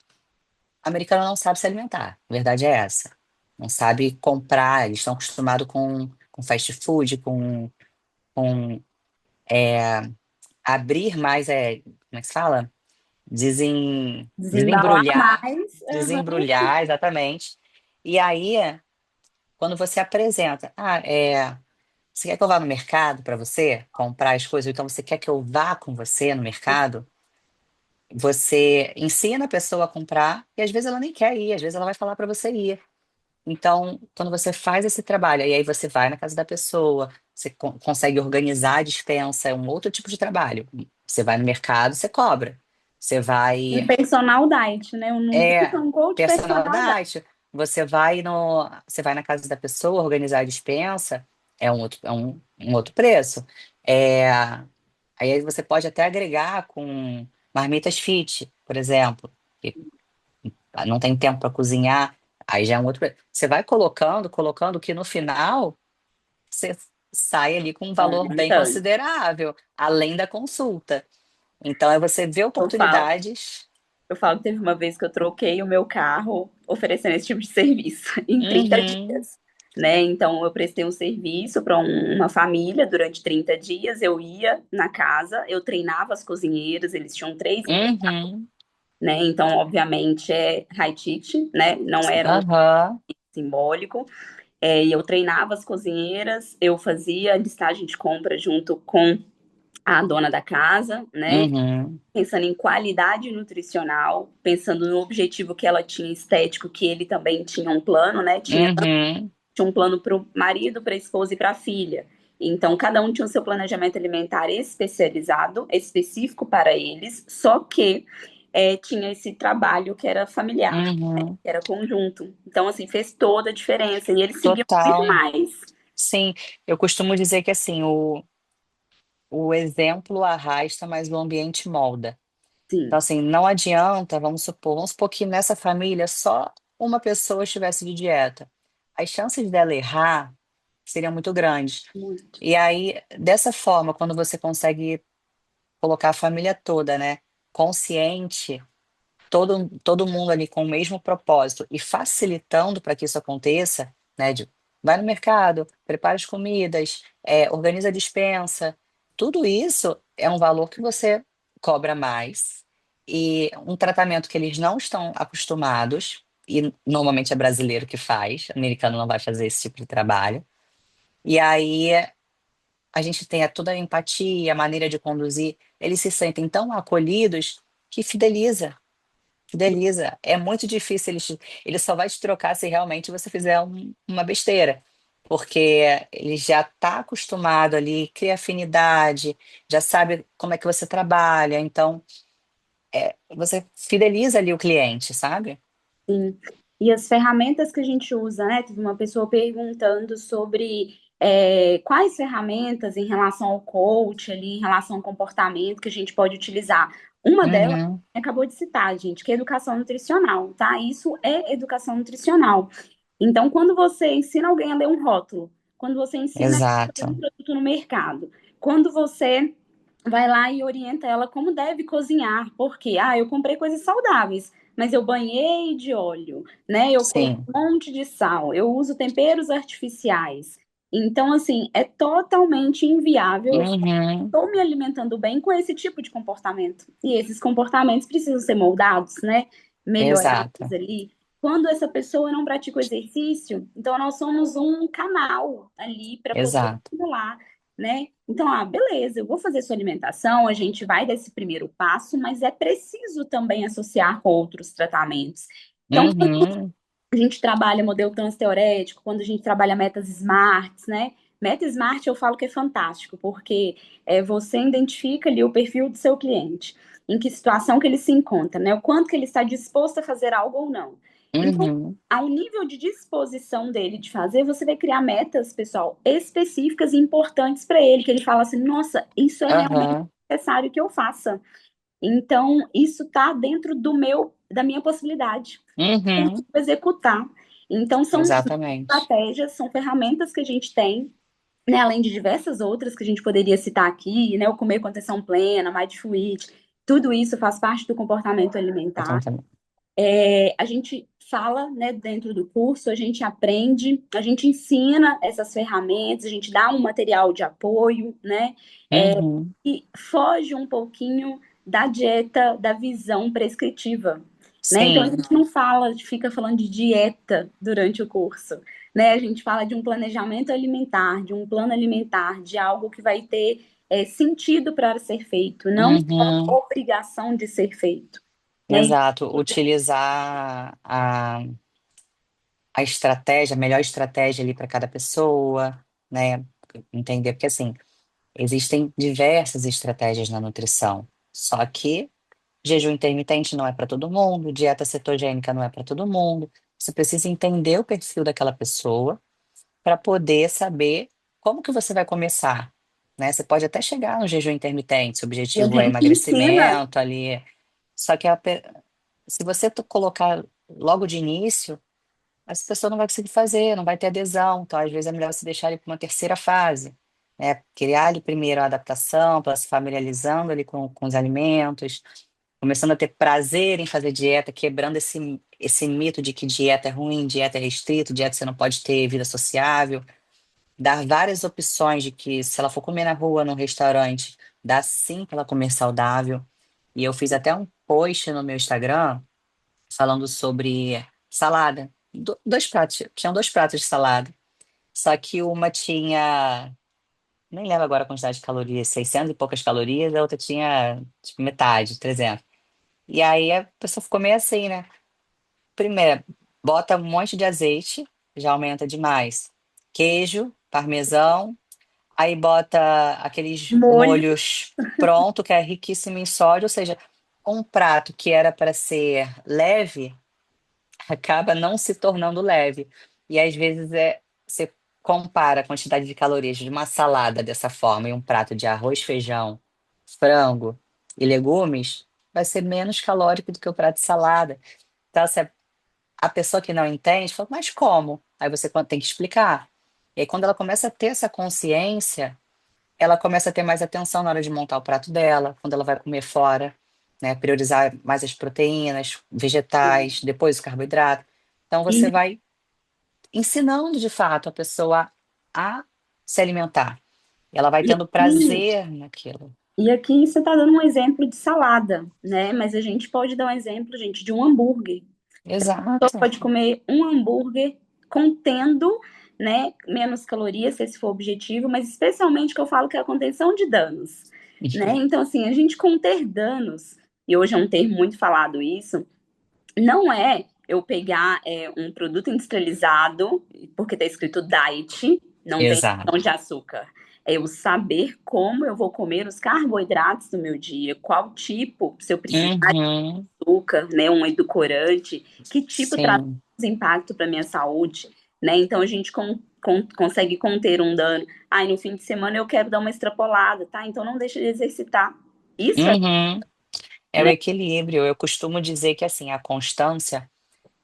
americano não sabe se alimentar, a verdade é essa. não sabe comprar, eles estão acostumados com fast food, com abrir mais, como é que se fala? Desembalar Desembrulhar, mais. Aham. desembrulhar, exatamente. E aí, quando você apresenta, você quer que eu vá no mercado para você comprar as coisas? Ou então você quer que eu vá com você no mercado? Você ensina a pessoa a comprar e às vezes ela nem quer ir, às vezes ela vai falar para você ir. Então, quando você faz esse trabalho, e aí você vai na casa da pessoa, você consegue organizar a despensa, é um outro tipo de trabalho. Você vai no mercado, você cobra. Você Um vai, personal diet, né? Um é, nutrition coach personal personal diet. diet. Você vai na casa da pessoa, organizar a despensa, é um outro preço. É, aí você pode até agregar com marmitas fit, por exemplo, que não tem tempo para cozinhar, aí já é um outro. Você vai colocando, que no final você sai ali com um É valor bem montante. considerável, além da consulta. Então é você ver Eu falo, oportunidades. eu falo que teve uma vez que eu troquei o meu carro oferecendo esse tipo de serviço em 30 Uhum, dias, né? Então eu prestei um serviço para uma família durante 30 dias. Eu ia na casa, eu treinava as cozinheiras, eles tinham três, uhum, né? Então, obviamente, é high ticket, né? Não era um aham, simbólico. E eu treinava as cozinheiras, eu fazia listagem de compra junto com a dona da casa, né? uhum, Pensando em qualidade nutricional, pensando no objetivo que ela tinha estético, que ele também tinha um plano, né? uhum, Tinha um plano para o marido, para a esposa e para a filha. Então, cada um tinha o seu planejamento alimentar especializado, específico para eles, só que tinha esse trabalho que era familiar, uhum. que era conjunto. Então, assim, fez toda a diferença. E eles seguiam muito Total. mais. Sim, eu costumo dizer que assim, o exemplo arrasta, mas o ambiente molda. Então, Sim, assim, não adianta, vamos supor que nessa família só uma pessoa estivesse de dieta. As chances dela errar seriam muito grandes. muito. E aí, dessa forma, quando você consegue colocar a família toda, né, consciente, todo mundo ali com o mesmo propósito e facilitando para que isso aconteça, né? Vai no mercado, prepara as comidas, organiza a despensa. Tudo isso é um valor que você cobra mais e um tratamento que eles não estão acostumados, e normalmente é brasileiro que faz, americano não vai fazer esse tipo de trabalho. E aí a gente tem toda a empatia, a maneira de conduzir, eles se sentem tão acolhidos que fideliza. É muito difícil, ele só vai te trocar se realmente você fizer uma besteira. Porque ele já está acostumado ali, cria afinidade, já sabe como é que você trabalha, então você fideliza ali o cliente, sabe? Sim. E as ferramentas que a gente usa, né? Teve uma pessoa perguntando sobre quais ferramentas em relação ao coach, ali, em relação ao comportamento que a gente pode utilizar. Uma delas Uhum, acabou de citar, gente, que é educação nutricional, tá? Isso é educação nutricional. Então, quando você ensina alguém a ler um rótulo, quando você ensina ela a fazer um exato. produto no mercado, quando você vai lá e orienta ela como deve cozinhar, porque, eu comprei coisas saudáveis, mas eu banhei de óleo, né? Eu coloquei Sim. um monte de sal, eu uso temperos artificiais. Então, assim, é totalmente inviável. Eu Uhum, estou me alimentando bem com esse tipo de comportamento. E esses comportamentos precisam ser moldados, né? Melhorados exato. ali. Quando essa pessoa não pratica o exercício, então nós somos um canal ali para poder Exato. estimular, né? Então, beleza, eu vou fazer sua alimentação, a gente vai dar esse primeiro passo, mas é preciso também associar com outros tratamentos. Então, Uhum, a gente trabalha modelo transteorético, quando a gente trabalha metas SMARTs, né? Meta SMART eu falo que é fantástico, porque você identifica ali o perfil do seu cliente, em que situação que ele se encontra, né? O quanto que ele está disposto a fazer algo ou não. Então, uhum, ao nível de disposição dele de fazer, você vai criar metas, pessoal, específicas e importantes para ele, que ele fala assim, nossa, isso é realmente aham, necessário que eu faça. Então, isso está dentro da minha possibilidade uhum, executar. Então, são exatamente. estratégias, são ferramentas que a gente tem, né, além de diversas outras que a gente poderia citar aqui, né, o comer com atenção plena, mindful eat, tudo isso faz parte do comportamento alimentar. A gente fala, né, dentro do curso, a gente aprende, a gente ensina essas ferramentas, a gente dá um material de apoio, né, Uhum, e foge um pouquinho da dieta, da visão prescritiva, né? Então a sim, gente não fala, a gente fica falando de dieta durante o curso, né? A gente fala de um planejamento alimentar, de um plano alimentar, de algo que vai ter sentido para ser feito, não uhum, obrigação de ser feito, né? exato. Utilizar a estratégia, a melhor estratégia ali para cada pessoa, né? Entender, porque assim, existem diversas estratégias na nutrição, só que jejum intermitente não é para todo mundo, dieta cetogênica não é para todo mundo. Você precisa entender o perfil daquela pessoa para poder saber como que você vai começar, né? Você pode até chegar no jejum intermitente, se o E a objetivo é gente ensina. emagrecimento ali, só que se você colocar logo de início, essa pessoa não vai conseguir fazer, não vai ter adesão, então às vezes é melhor você deixar ele para uma terceira fase, né? Criar ali primeiro a adaptação, para se familiarizando ali com os alimentos, começando a ter prazer em fazer dieta, quebrando esse mito de que dieta é ruim, dieta é restrito, dieta você não pode ter vida sociável, dar várias opções de que se ela for comer na rua, num restaurante, dá sim para ela comer saudável. E eu fiz até um post no meu Instagram falando sobre salada. Dois pratos, tinham dois pratos de salada. Só que uma tinha, nem lembro agora a quantidade de calorias, 600 e poucas calorias, a outra tinha tipo metade, 300. E aí a pessoa ficou meio assim, né? Primeiro, bota um monte de azeite, já aumenta demais. Queijo, parmesão, aí bota aqueles Molho. molhos pronto, que é riquíssimo em sódio, ou seja, um prato que era para ser leve, acaba não se tornando leve. E às vezes você compara a quantidade de calorias de uma salada dessa forma e um prato de arroz, feijão, frango e legumes, vai ser menos calórico do que o prato de salada. Então, se a pessoa que não entende fala, mas como? Aí você tem que explicar. E aí, quando ela começa a ter essa consciência, ela começa a ter mais atenção na hora de montar o prato dela, quando ela vai comer fora, né? Priorizar mais as proteínas, vegetais, depois o carboidrato. Então você E, vai ensinando de fato a pessoa a se alimentar. E ela vai e tendo aqui, prazer naquilo. e aqui você está dando um exemplo de salada, né? Mas a gente pode dar um exemplo, gente, de um hambúrguer. Pessoa Exato. pode comer um hambúrguer contendo, né, menos calorias, se esse for o objetivo, mas especialmente que eu falo que é a contenção de danos, né? Então, assim, a gente conter danos, e hoje é um termo muito falado isso, não é eu pegar um produto industrializado, porque está escrito diet, não tem Exato. pão de açúcar. É eu saber como eu vou comer os carboidratos do meu dia, qual tipo, se eu precisar Uhum. açúcar, né, um edulcorante, que tipo traz Sim. impacto para minha saúde, né? Então a gente consegue conter um dano. Ai, no fim de semana eu quero dar uma extrapolada, tá? Então não deixa de exercitar. Isso é, Uhum. É o né? equilíbrio. Eu costumo dizer que assim, a constância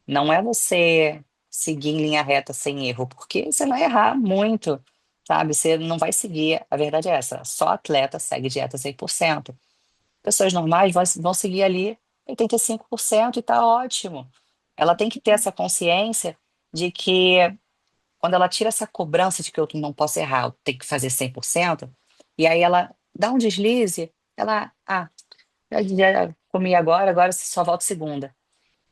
não é você seguir em linha reta sem erro, porque você vai errar muito, sabe? Você não vai seguir. A verdade é essa, só atleta segue dieta 100%. Pessoas normais vão seguir ali 85% e tá ótimo. Ela tem que ter essa consciência de que quando ela tira essa cobrança de que eu não posso errar, eu tenho que fazer 100%, e aí ela dá um deslize, ela, já comi agora você só volta segunda.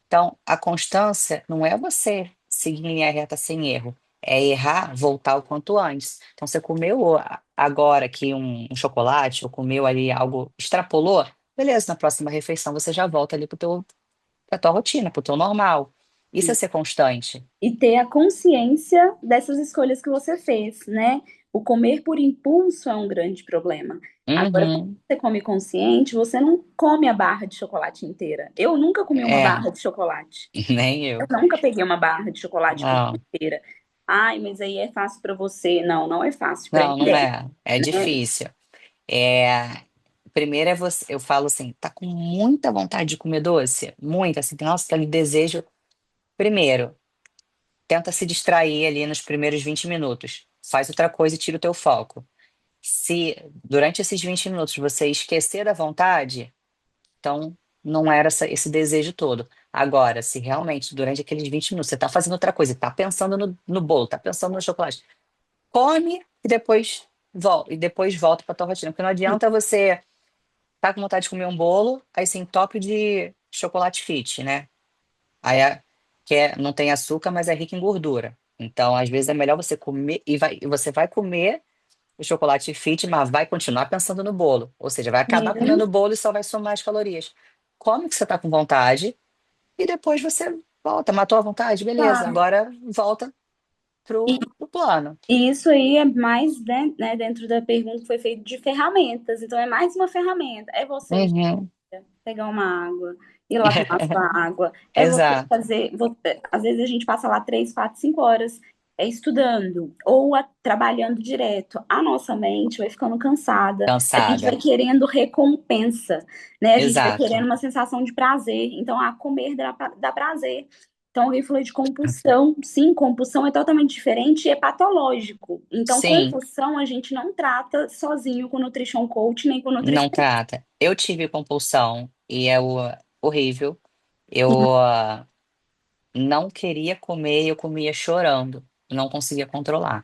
Então, a constância não é você seguir em linha reta sem erro, é errar, voltar o quanto antes. Então, você comeu agora aqui um chocolate, ou comeu ali algo, extrapolou, beleza, na próxima refeição você já volta ali pra tua rotina, pro teu normal. Isso é ser constante. E ter a consciência dessas escolhas que você fez, né? O comer por impulso é um grande problema. Agora, quando Uhum, você come consciente, você não come a barra de chocolate inteira. Eu nunca comi uma é, barra de chocolate. nem Eu eu. nunca peguei uma barra de chocolate e comi Não, inteira. Ai, mas aí é fácil para você. Não, não é fácil para não ninguém, é. É né? difícil. É, primeiro é você, eu falo assim, tá com muita vontade de comer doce? Muita, assim, nossa, aquele desejo. Primeiro, tenta se distrair ali nos primeiros 20 minutos. Faz outra coisa e tira o teu foco. Se durante esses 20 minutos você esquecer da vontade, então não era esse desejo todo. Agora, se realmente durante aqueles 20 minutos você tá fazendo outra coisa, tá pensando no bolo, tá pensando no chocolate, come e depois volta pra tua rotina. Porque não adianta você tá com vontade de comer um bolo, aí você entope de chocolate fit, né? Aí não tem açúcar, mas é rico em gordura. Então, às vezes é melhor você comer e você vai comer o chocolate fit, mas vai continuar pensando no bolo. Ou seja, vai acabar comendo o Sim, bolo e só vai somar as calorias. Come o que você tá com vontade e depois você volta. Matou a vontade? Beleza. claro. Agora volta pro plano. E isso aí é mais, né, dentro da pergunta que foi feita de ferramentas. Então, é mais uma ferramenta. É você Uhum. pegar uma água, ir lá tomar sua água. É você Exato. fazer. Às vezes a gente passa lá 3, 4, 5 horas estudando ou trabalhando direto. A nossa mente vai ficando cansada. A gente vai Cansada. querendo recompensa, né? A gente vai querendo Exato. uma sensação de prazer. Então, comer dá prazer. Então, alguém falou de compulsão. Sim, compulsão é totalmente diferente e é patológico. Então, Sim, compulsão a gente não trata sozinho com nutrition coach nem com não nutricionista. trata. Eu tive compulsão e é horrível. Eu não queria comer e eu comia chorando. Não conseguia controlar.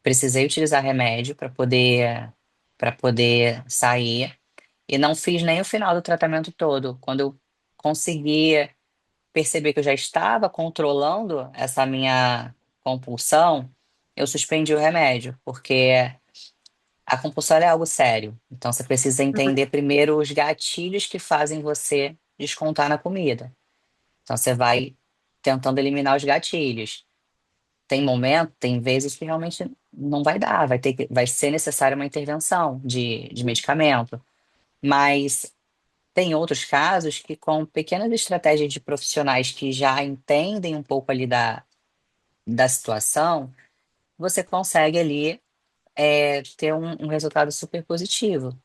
Precisei utilizar remédio para poder sair e não fiz nem o final do tratamento todo. Quando eu consegui perceber que eu já estava controlando essa minha compulsão, eu suspendi o remédio, porque a compulsão ela é algo sério. Então você precisa entender primeiro os gatilhos que fazem você descontar na comida. Então você vai tentando eliminar os gatilhos. Tem vezes que realmente não vai dar, vai ser necessária uma intervenção de medicamento. Mas tem outros casos que, com pequenas estratégias de profissionais que já entendem um pouco ali da situação, você consegue ali ter um resultado super positivo.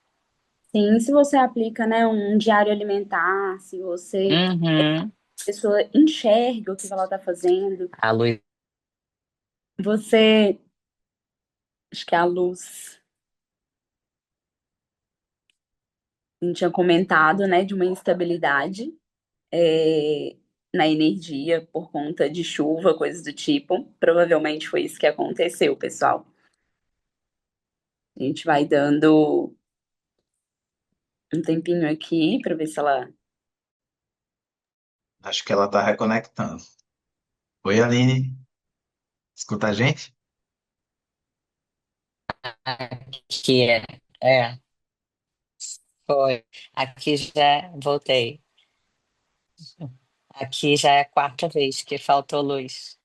Sim, se você aplica, né, um diário alimentar, se você, Uhum. a pessoa enxerga o que ela está fazendo, A luz. você, acho que é a luz, a gente tinha comentado, né, de uma instabilidade é, na energia por conta de chuva, coisas do tipo. Provavelmente foi isso que aconteceu, pessoal. A gente vai dando um tempinho aqui para ver se ela. Acho que ela tá reconectando. Oi, Aline. Escuta a gente? Que foi. Aqui já voltei. Aqui já é a quarta vez que faltou luz.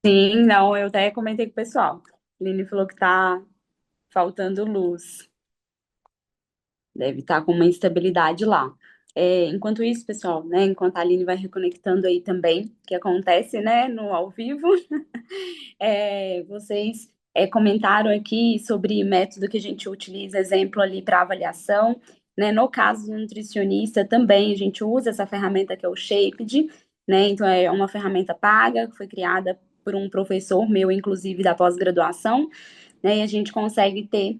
Sim, não, eu até comentei com o pessoal. A Lili falou que tá faltando luz. Deve estar com uma instabilidade lá. Enquanto isso, pessoal, né? Enquanto a Aline vai reconectando aí também, que acontece, né, no ao vivo, vocês comentaram aqui sobre método que a gente utiliza, exemplo ali para avaliação, né? No caso do nutricionista, também a gente usa essa ferramenta que é o Shaped, né? Então é uma ferramenta paga, que foi criada por um professor meu, inclusive da pós-graduação, né? E a gente consegue ter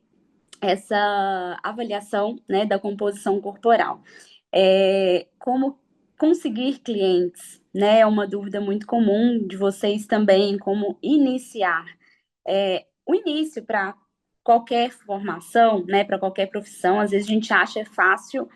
essa avaliação, né, da composição corporal. Como conseguir clientes, né? É uma dúvida muito comum de vocês também, como iniciar. O início para qualquer formação, né, para qualquer profissão, às vezes a gente acha fácil,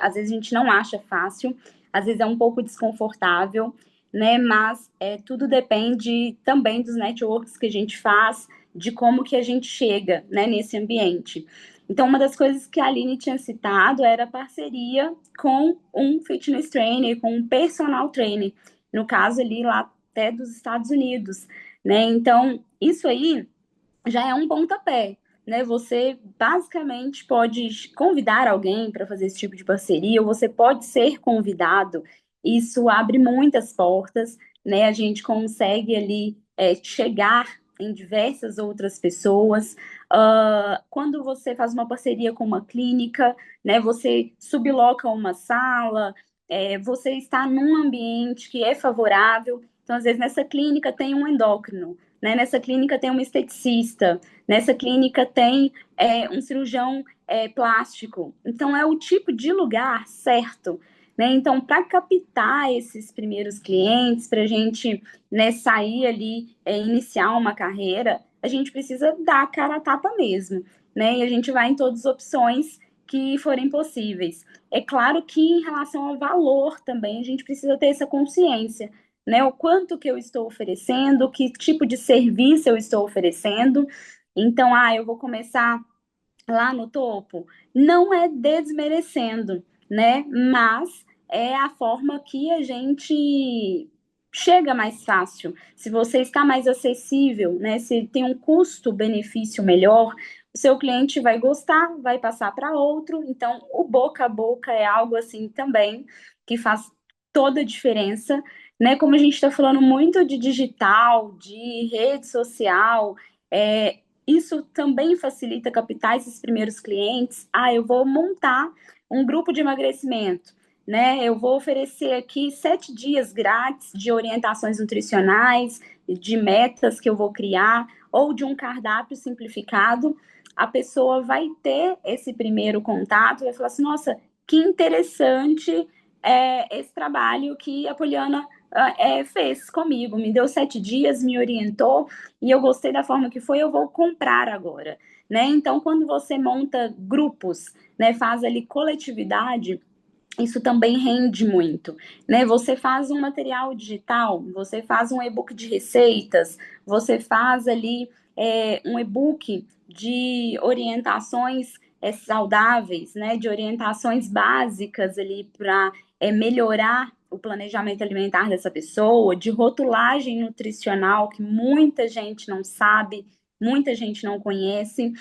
às vezes a gente não acha fácil, às vezes é um pouco desconfortável, né, mas tudo depende também dos networks que a gente faz, de como que a gente chega, né, nesse ambiente. Então, uma das coisas que a Aline tinha citado era a parceria com um fitness trainer, com um personal trainer, no caso ali lá até dos Estados Unidos, né? Então, isso aí já é um pontapé, né? Você basicamente pode convidar alguém para fazer esse tipo de parceria, ou você pode ser convidado. Isso abre muitas portas, né? A gente consegue ali chegar em diversas outras pessoas. Quando você faz uma parceria com uma clínica, né? Você subloca uma sala, você está num ambiente que é favorável. Então, às vezes, nessa clínica tem um endócrino, né? Nessa clínica tem uma esteticista, nessa clínica tem um cirurgião plástico. Então, é o tipo de lugar certo, né? Então, para captar esses primeiros clientes, para a gente, né, sair ali, iniciar uma carreira, a gente precisa dar a cara a tapa mesmo, né? E a gente vai em todas as opções que forem possíveis. É claro que em relação ao valor também, a gente precisa ter essa consciência, né? O quanto que eu estou oferecendo, que tipo de serviço eu estou oferecendo. Então, eu vou começar lá no topo, não é desmerecendo, né? Mas é a forma que a gente chega mais fácil. Se você está mais acessível, né? Se tem um custo-benefício melhor, o seu cliente vai gostar, vai passar para outro. Então, o boca a boca é algo assim também que faz toda a diferença, né? Como a gente está falando muito de digital, de rede social, isso também facilita captar esses primeiros clientes. Eu vou montar um grupo de emagrecimento, né? Eu vou oferecer aqui 7 dias grátis de orientações nutricionais, de metas que eu vou criar, ou de um cardápio simplificado. A pessoa vai ter esse primeiro contato, vai falar assim, nossa, que interessante esse trabalho que a Poliana fez comigo, me deu 7 dias, me orientou, e eu gostei da forma que foi, eu vou comprar agora, né? Então, quando você monta grupos, né, faz ali coletividade, isso também rende muito, né? Você faz um material digital, você faz um e-book de receitas, você faz ali um e-book de orientações saudáveis, né? De orientações básicas ali para melhorar o planejamento alimentar dessa pessoa, de rotulagem nutricional que muita gente não sabe, muita gente não conhece,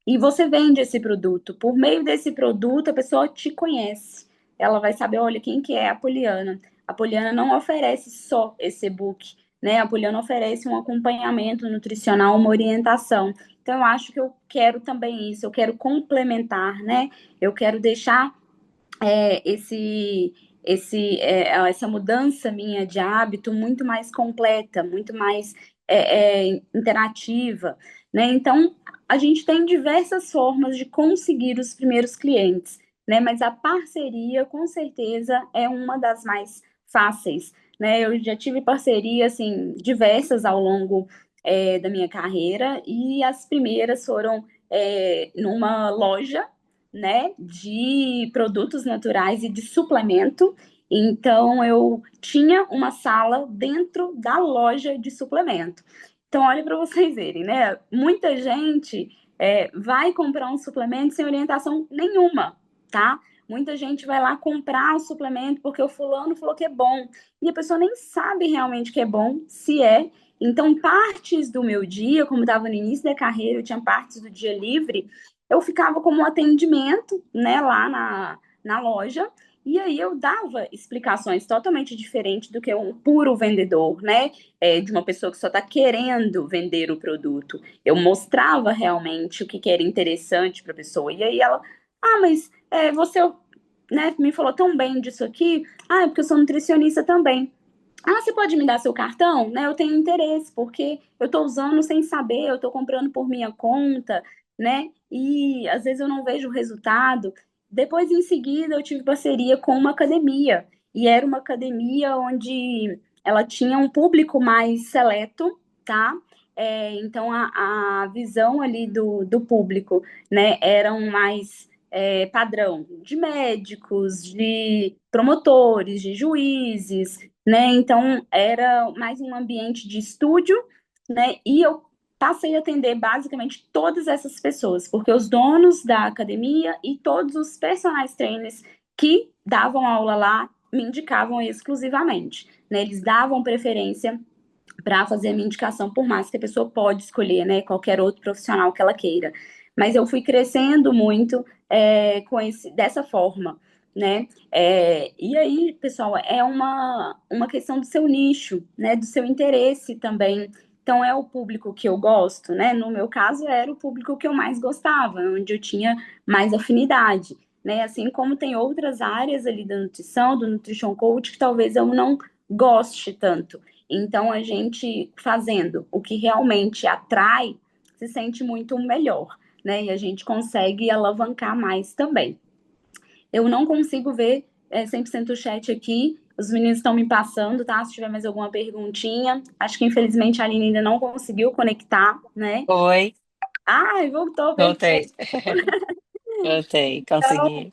e você vende esse produto. Por meio desse produto, a pessoa te conhece. Ela vai saber, olha, quem que é a Poliana. A Poliana não oferece só esse e-book, né? A Poliana oferece um acompanhamento nutricional, uma orientação. Então, eu acho que eu quero também isso, eu quero complementar, né? Eu quero deixar essa mudança minha de hábito muito mais completa, muito mais interativa, né? Então, a gente tem diversas formas de conseguir os primeiros clientes, né? Mas a parceria, com certeza, é uma das mais fáceis, né? Eu já tive parceria, assim, diversas ao longo da minha carreira, e as primeiras foram numa loja, né, de produtos naturais e de suplemento. Então, eu tinha uma sala dentro da loja de suplemento. Então, olha para vocês verem, né? Muita gente vai comprar um suplemento sem orientação nenhuma, tá? Muita gente vai lá comprar o suplemento porque o fulano falou que é bom. E a pessoa nem sabe realmente que é bom, se é. Então, partes do meu dia, como estava no início da carreira, eu tinha partes do dia livre, eu ficava como um atendimento, né, lá na loja, e aí eu dava explicações totalmente diferentes do que um puro vendedor, né, de uma pessoa que só está querendo vender o produto. Eu mostrava realmente o que era interessante para a pessoa, e aí ela, mas você, né, me falou tão bem disso aqui, é porque eu sou nutricionista também. Você pode me dar seu cartão? Né? Eu tenho interesse, porque eu estou usando sem saber, eu estou comprando por minha conta, né? E às vezes eu não vejo o resultado. Depois, em seguida, eu tive parceria com uma academia, e era uma academia onde ela tinha um público mais seleto, tá? Então, a visão ali do público, né, eram mais padrão de médicos, de promotores, de juízes, né? Então era mais um ambiente de estúdio, né? E eu passei a atender basicamente todas essas pessoas, porque os donos da academia e todos os personal trainers que davam aula lá me indicavam exclusivamente, né? Eles davam preferência para fazer a minha indicação, por mais que a pessoa pode escolher, né, qualquer outro profissional que ela queira. Mas eu fui crescendo muito dessa forma, né? E aí, pessoal, é uma questão do seu nicho, né? Do seu interesse também. Então, é o público que eu gosto, né? No meu caso, era o público que eu mais gostava, onde eu tinha mais afinidade, né? Assim como tem outras áreas ali da nutrição, do nutrition coach, que talvez eu não goste tanto. Então, a gente fazendo o que realmente atrai, se sente muito melhor, né? E a gente consegue alavancar mais também. Eu não consigo ver 100% o chat aqui. Os meninos estão me passando, tá? Se tiver mais alguma perguntinha. Acho que infelizmente a Aline ainda não conseguiu conectar, né? Oi, Ai, voltou, perfeito. voltei. Voltei, Então, consegui.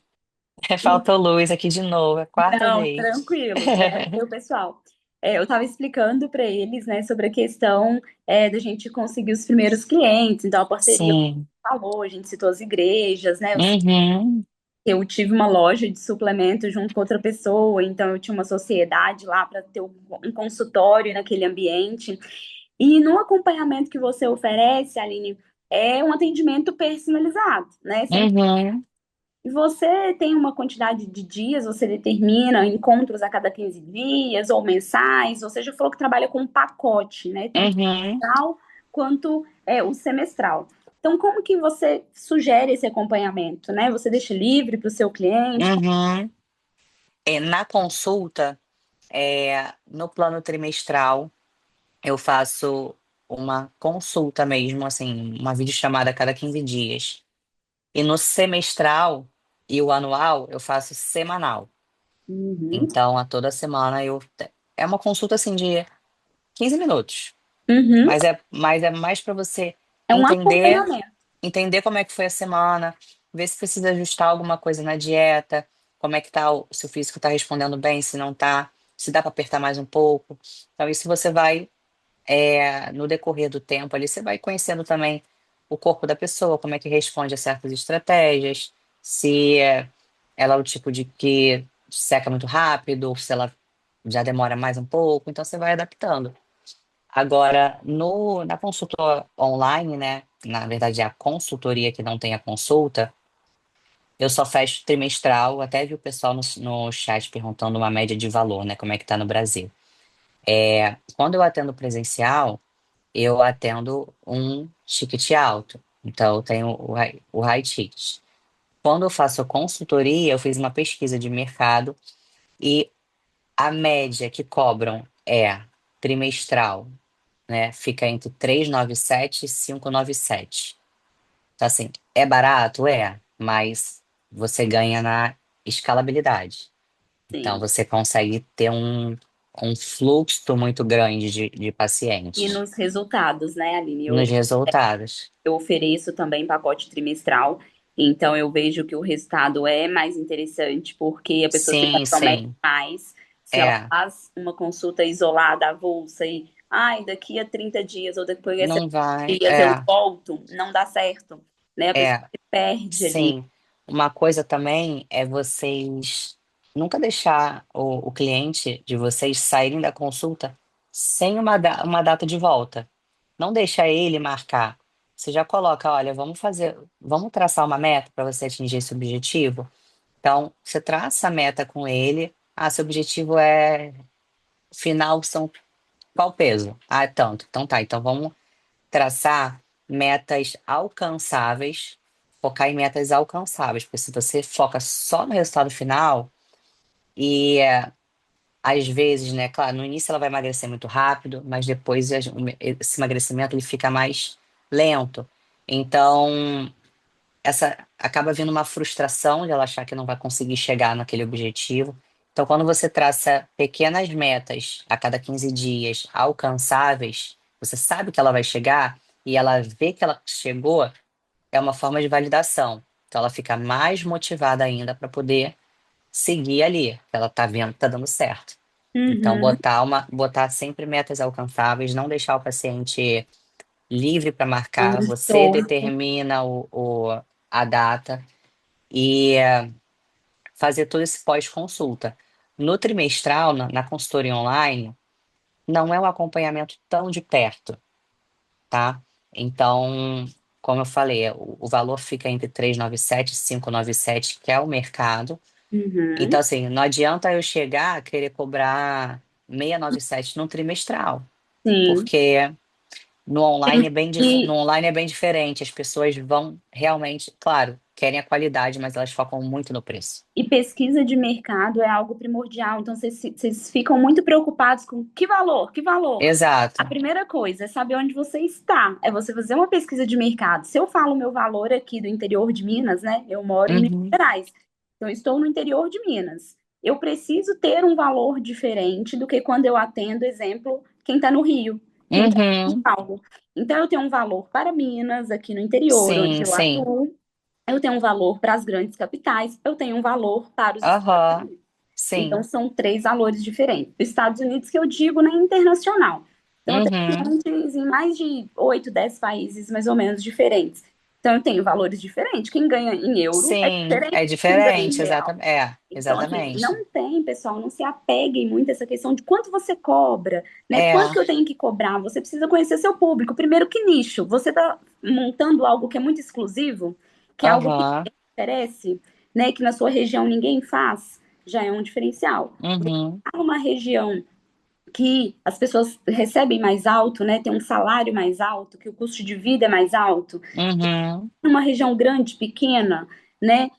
Faltou luz aqui de novo, é a quarta não, vez. tranquilo, tranquilo, pessoal. Eu estava explicando para eles, né, sobre a questão da gente conseguir os primeiros clientes. Então, a parceria Sim. falou, a gente citou as igrejas, né? Uhum, Eu tive uma loja de suplemento junto com outra pessoa, então eu tinha uma sociedade lá para ter um consultório naquele ambiente. E no acompanhamento que você oferece, Aline, é um atendimento personalizado, né? uhum, E você tem uma quantidade de dias, você determina encontros a cada 15 dias ou mensais, você já falou que trabalha com um pacote, né? Tanto uhum, mensal quanto o semestral. Então, como que você sugere esse acompanhamento, né? Você deixa livre para o seu cliente? uhum. Na consulta, no plano trimestral, eu faço uma consulta mesmo, assim, uma videochamada a cada 15 dias. E no semestral e o anual, eu faço semanal. Uhum, Então, a toda semana é uma consulta assim de 15 minutos, uhum. mas é mais para você É um entender, acompanhamento. entender como é que foi a semana, ver se precisa ajustar alguma coisa na dieta, como é que tá se o físico está respondendo bem, se não tá, se dá para apertar mais um pouco. Então, isso você vai no decorrer do tempo ali, você vai conhecendo também o corpo da pessoa, como é que responde a certas estratégias, se ela é o tipo de que seca muito rápido, ou se ela já demora mais um pouco, então você vai adaptando. Agora, na consulta online, né? Na verdade, é a consultoria que não tem a consulta, eu só fecho trimestral, até vi o pessoal no chat perguntando uma média de valor, né? Como é que tá no Brasil. Quando eu atendo presencial, eu atendo um ticket alto. Então, eu tenho o high ticket. Quando eu faço consultoria, eu fiz uma pesquisa de mercado e a média que cobram trimestral, né? Fica entre 397 e 597. Então, assim, é barato? É, mas você ganha na escalabilidade. Então, Sim. você consegue ter um fluxo muito grande de E pacientes nos resultados, né, Aline? nos resultados. Eu ofereço também pacote trimestral, então eu vejo que o resultado é mais interessante porque a pessoa se Sim, compromete sim. mais. Se ela É, faz uma consulta isolada, avulsa, e ai, daqui a 30 dias ou depois a 70 não vai. dias eu volto, não dá certo, né? A pessoa É, se perde ali. sim. Uma coisa também é vocês nunca deixar o cliente de vocês saírem da consulta sem uma data de volta. Não deixa ele marcar. Você já coloca, olha, vamos traçar uma meta para você atingir esse objetivo. Então, você traça a meta com ele. Ah, seu objetivo final são qual peso? Ah, é tanto. Então tá, então vamos traçar metas alcançáveis, focar em metas alcançáveis, porque se você foca só no resultado final e às vezes, né, claro, no início ela vai emagrecer muito rápido, mas depois esse emagrecimento ele fica mais lento. Então, essa acaba vindo uma frustração de ela achar que não vai conseguir chegar naquele objetivo. Então, quando você traça pequenas metas a cada 15 dias alcançáveis, você sabe que ela vai chegar e ela vê que ela chegou, é uma forma de validação. Então, ela fica mais motivada ainda para poder seguir ali, que ela tá vendo que tá dando certo. Então, Uhum. botar sempre metas alcançáveis, não deixar o paciente livre para marcar, você Solto. determina a data e fazer todo esse pós-consulta. No trimestral, na consultoria online, não é um acompanhamento tão de perto, tá? Então, como eu falei, o valor fica entre 397 e 597, que é o mercado. Então, Uhum. assim, não adianta eu chegar a querer cobrar 697 no trimestral, Sim. porque no E, online é bem diferente. As pessoas vão realmente, claro, querem a qualidade, mas elas focam muito no preço. E pesquisa de mercado é algo primordial. Então, vocês ficam muito preocupados com que valor, que valor. A Exato. primeira coisa é saber onde você está. É você fazer uma pesquisa de mercado. Se eu falo o meu valor aqui do interior de Minas, né? Eu moro em Minas Uhum, Gerais. Então, eu estou no interior de Minas. eu preciso ter um valor diferente do que quando eu atendo, exemplo, quem está no Rio, quem está em São Uhum. Paulo. Então, eu tenho um valor para Minas, aqui no interior, onde Sim, eu sim. atuo. Eu tenho um valor para as grandes capitais, eu tenho um valor para os Estados Aham. Unidos. Então, Sim. são três valores diferentes. Os Estados Unidos, que eu digo, né, internacional. Então, eu tenho Uhum. clientes em mais de 8, 10 países, mais ou menos, diferentes. Então, eu tenho valores diferentes. Quem ganha em euro é Sim, diferente é de quem ganha em diferente, real. exatamente. É, Então, assim, exatamente. não tem, pessoal, não se apeguem muito a essa questão de quanto você cobra, né? Quanto É, que eu tenho que cobrar? Você precisa conhecer seu público. Primeiro, que nicho? Você está montando algo que é muito exclusivo, que é algo que aham, oferece, né, que na sua região ninguém faz, já é um diferencial. uhum, Há uma região que as pessoas recebem mais alto, né, tem um salário mais alto, que o custo de vida é mais alto, uhum, numa região grande, pequena, né,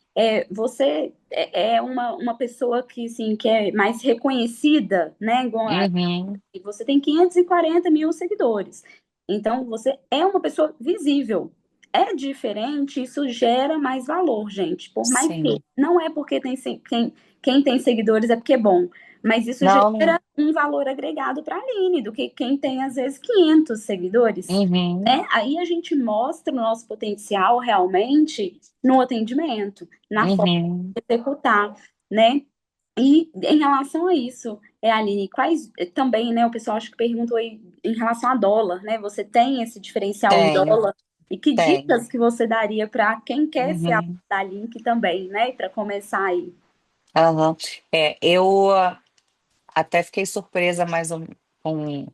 você é uma pessoa que, assim, que é mais reconhecida, né, igual uhum, você tem 540 mil seguidores. Então, você é uma pessoa visível. É diferente, isso gera mais valor, gente. Por mais que sim. não é porque quem tem seguidores é porque é bom, mas isso Não, não. gera um valor agregado para a Aline, do que quem tem, às vezes, 500 seguidores. Uhum, Né? Aí a gente mostra o nosso potencial realmente no atendimento, na forma uhum. de executar, né? E em relação a isso, Aline, quais também, né? O pessoal acho que perguntou aí em relação a dólar, né? Você tem esse diferencial em Tenho, dólar? E que tenho. dicas que você daria para quem quer ser aluno Uhum, da Link também, né? Para começar aí. aham. Eu até fiquei surpresa com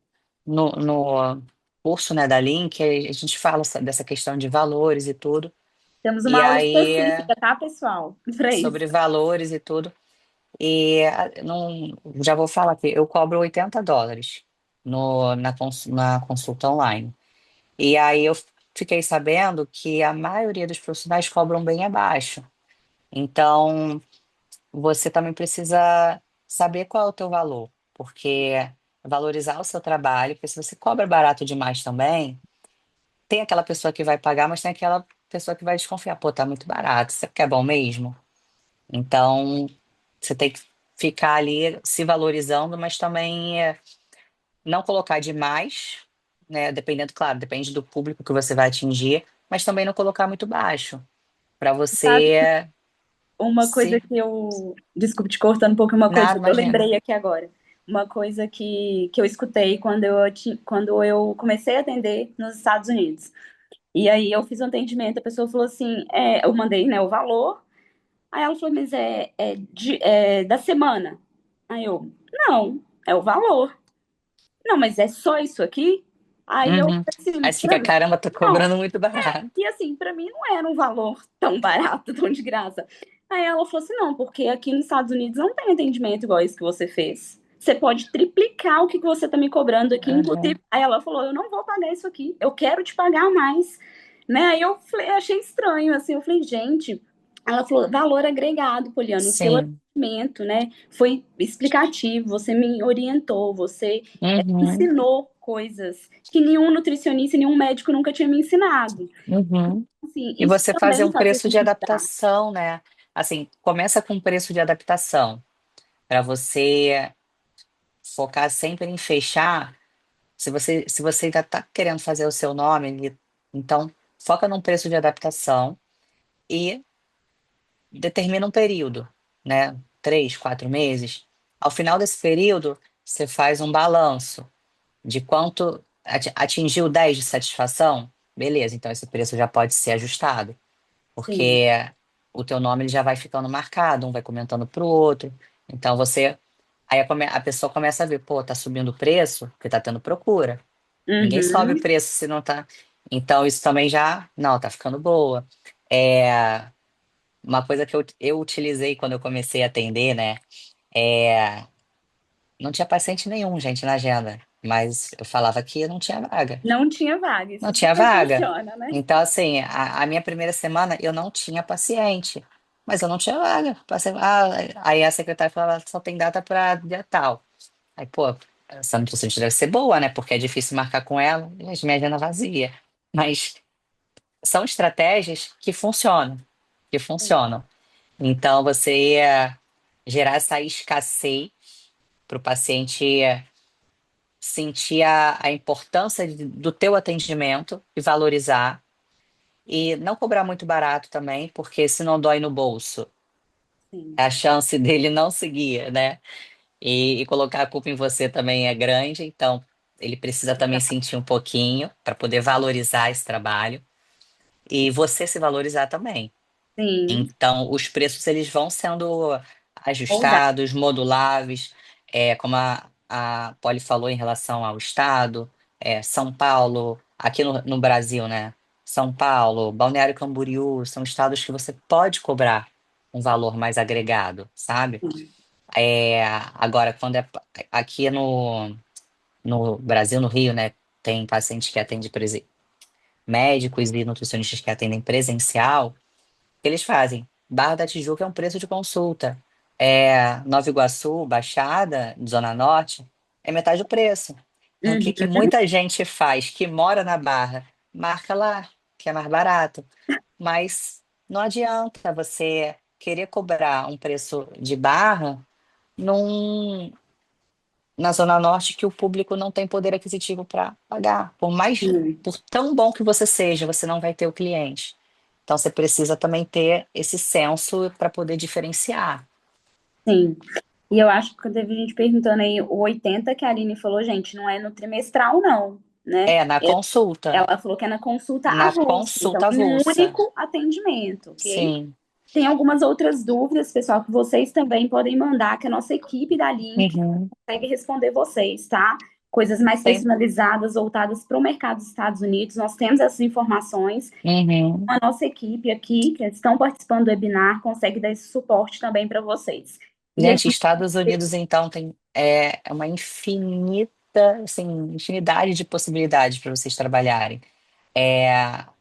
no curso, né, da Link, a gente fala dessa questão de valores e tudo. Temos E uma aula aí, específica, tá, pessoal? Para isso. sobre valores e tudo. E não, já vou falar aqui, eu cobro US$ 80 na consulta online. E aí eu fiquei sabendo que a maioria dos profissionais cobram bem abaixo. Então, você também precisa saber qual é o teu valor, porque valorizar o seu trabalho, porque se você cobra barato demais também, tem aquela pessoa que vai pagar, mas tem aquela pessoa que vai desconfiar, pô, tá muito barato, você quer bom mesmo? Então, você tem que ficar ali se valorizando, mas também não colocar demais, né? Dependendo, claro, depende do público que você vai atingir, mas também não colocar muito baixo, para Sabe você uma coisa se. que eu. Desculpe te cortando um pouco, uma coisa Nada, que eu imagina. lembrei aqui agora. Uma coisa que eu escutei quando eu comecei a atender nos Estados Unidos. E aí eu fiz um atendimento, a pessoa falou assim, eu mandei, né, o valor. Aí ela falou, mas é da semana. Aí eu, não, é o valor. Não, mas é só isso aqui? Aí eu Uhum. falei assim, Aí você fica, caramba, tô não. cobrando muito barato. E assim, pra mim não era um valor tão barato, tão de graça. Aí ela falou assim: não, porque aqui nos Estados Unidos não tem atendimento igual esse que você fez. Você pode triplicar o que você tá me cobrando aqui, inclusive. Uhum. Aí ela falou: eu não vou pagar isso aqui, eu quero te pagar mais. Né? Aí eu falei, achei estranho, assim, eu falei, gente. Ela falou: valor agregado, Poliana, o seu Sim. atendimento, né? Foi explicativo, você me orientou, você Uhum. ensinou coisas que nenhum nutricionista, nenhum médico nunca tinha me ensinado. Uhum. Assim, E isso você fazer também um faz a preço de gente mudar. adaptação, né? Assim, começa com um preço de adaptação, para você focar sempre em fechar. Se você ainda está querendo fazer o seu nome, então foca num preço de adaptação e determina um período, né? 3, 4 meses. Ao final desse período, você faz um balanço de quanto atingiu 10 de satisfação. Beleza, então esse preço já pode ser ajustado, Sim. porque o teu nome ele já vai ficando marcado, um vai comentando para o outro. Então aí a pessoa começa a ver, pô, tá subindo o preço, porque tá tendo procura. Ninguém sobe o Uhum. preço se não tá. Então, isso também já, não, tá ficando boa. É, uma coisa que eu utilizei quando eu comecei a atender, né? É, não tinha paciente nenhum, gente, na agenda, mas eu falava que não tinha vaga. Não tinha vaga, Não isso tinha super vaga. funciona, né? Então, assim, a minha primeira semana eu não tinha paciente, mas eu não tinha vaga. Aí a secretária falava, só tem data para dia tal. Aí, pô, essa nutricionista deve ser boa, né? Porque é difícil marcar com ela. Gente, minha agenda vazia. Mas são estratégias que funcionam, que funcionam. Então, você gerar essa escassez para o paciente sentir a importância do teu atendimento e valorizar. E não cobrar muito barato também, porque se não dói no bolso, Sim, a chance dele não seguir, né? E colocar a culpa em você também é grande, então ele precisa também sentir um pouquinho para poder valorizar esse trabalho e você se valorizar também. sim. Então, os preços eles vão sendo Ou dá. ajustados, moduláveis, como a Polly falou em relação ao estado, São Paulo, aqui no Brasil, né? São Paulo, Balneário Camboriú, são estados que você pode cobrar um valor mais agregado, sabe? Agora, quando aqui no Brasil, no Rio, né, tem pacientes que atendem médicos e nutricionistas que atendem presencial, eles fazem. Barra da Tijuca é um preço de consulta. Nova Iguaçu, Baixada, Zona Norte, é metade do preço. Então, o que que Uhum. muita gente faz que mora na Barra? Marca lá, que é mais barato. Mas não adianta você querer cobrar um preço de Barra num, na Zona Norte que o público não tem poder aquisitivo para pagar. Sim. Por tão bom que você seja, você não vai ter o cliente. Então você precisa também ter esse senso para poder diferenciar. Sim. E eu acho que teve gente perguntando aí, o 80 que a Aline falou, gente, não é no trimestral, não, né? É, na consulta. Ela falou que é na consulta Na avulsa, então consulta em um avulsa. único atendimento, ok? Sim. Tem algumas outras dúvidas, pessoal, que vocês também podem mandar, que a nossa equipe da Link Uhum. consegue responder vocês, tá? Coisas mais Tem. personalizadas, voltadas para o mercado dos Estados Unidos. Nós temos essas informações. Uhum. A nossa equipe aqui, que estão participando do webinar, consegue dar esse suporte também para vocês. E aí, Gente, Estados Unidos, então, tem uma infinita, assim, infinidade de possibilidades para vocês trabalharem.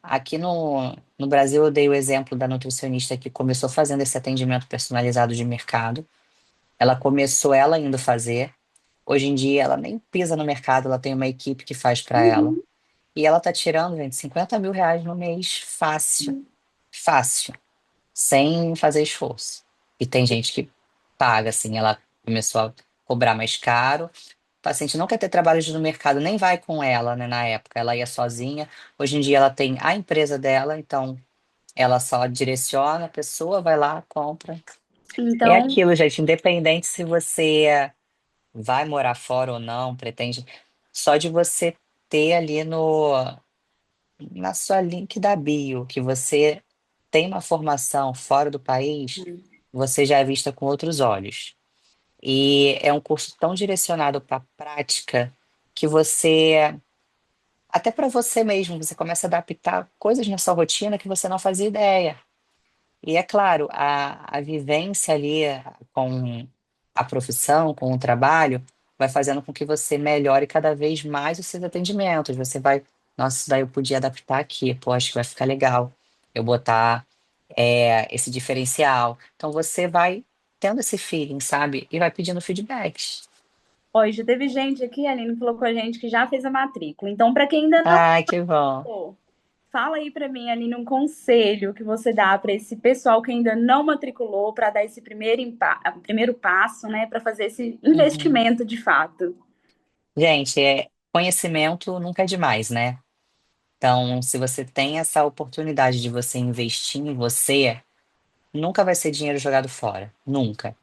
Aqui no Brasil, eu dei o exemplo da nutricionista que começou fazendo esse atendimento personalizado de mercado. Ela começou ela indo fazer. Hoje em dia, ela nem pisa no mercado, ela tem uma equipe que faz para ela. uhum, E ela tá tirando, gente, 50 mil reais no mês fácil. Fácil. Sem fazer esforço. E tem gente que paga, assim, ela começou a cobrar mais caro. O paciente não quer ter trabalho no mercado, nem vai com ela, né, na época. Ela ia sozinha. Hoje em dia ela tem a empresa dela, então ela só direciona a pessoa, vai lá, compra. É então, aquilo, gente, independente se você vai morar fora ou não, pretende, só de você ter ali na sua link da bio, que você tem uma formação fora do país, você já é vista com outros olhos. E é um curso tão direcionado para a prática que até para você mesmo, você começa a adaptar coisas na sua rotina que você não fazia ideia. E é claro, a vivência ali com a profissão, com o trabalho, vai fazendo com que você melhore cada vez mais os seus atendimentos. Você vai, nossa, isso daí eu podia adaptar aqui, pô, acho que vai ficar legal eu botar esse diferencial. Então você vai tendo esse feeling, sabe? E vai pedindo feedbacks. ó, já teve gente aqui, a Aline falou com a gente que já fez a matrícula. Então, para quem ainda não Ai, que bom. for, fala aí para mim, Aline, um conselho que você dá para esse pessoal que ainda não matriculou, para dar esse primeiro passo, né, para fazer esse Uhum. investimento de fato. Gente, conhecimento nunca é demais, né? Então, se você tem essa oportunidade de você investir em você, nunca vai ser dinheiro jogado fora, nunca.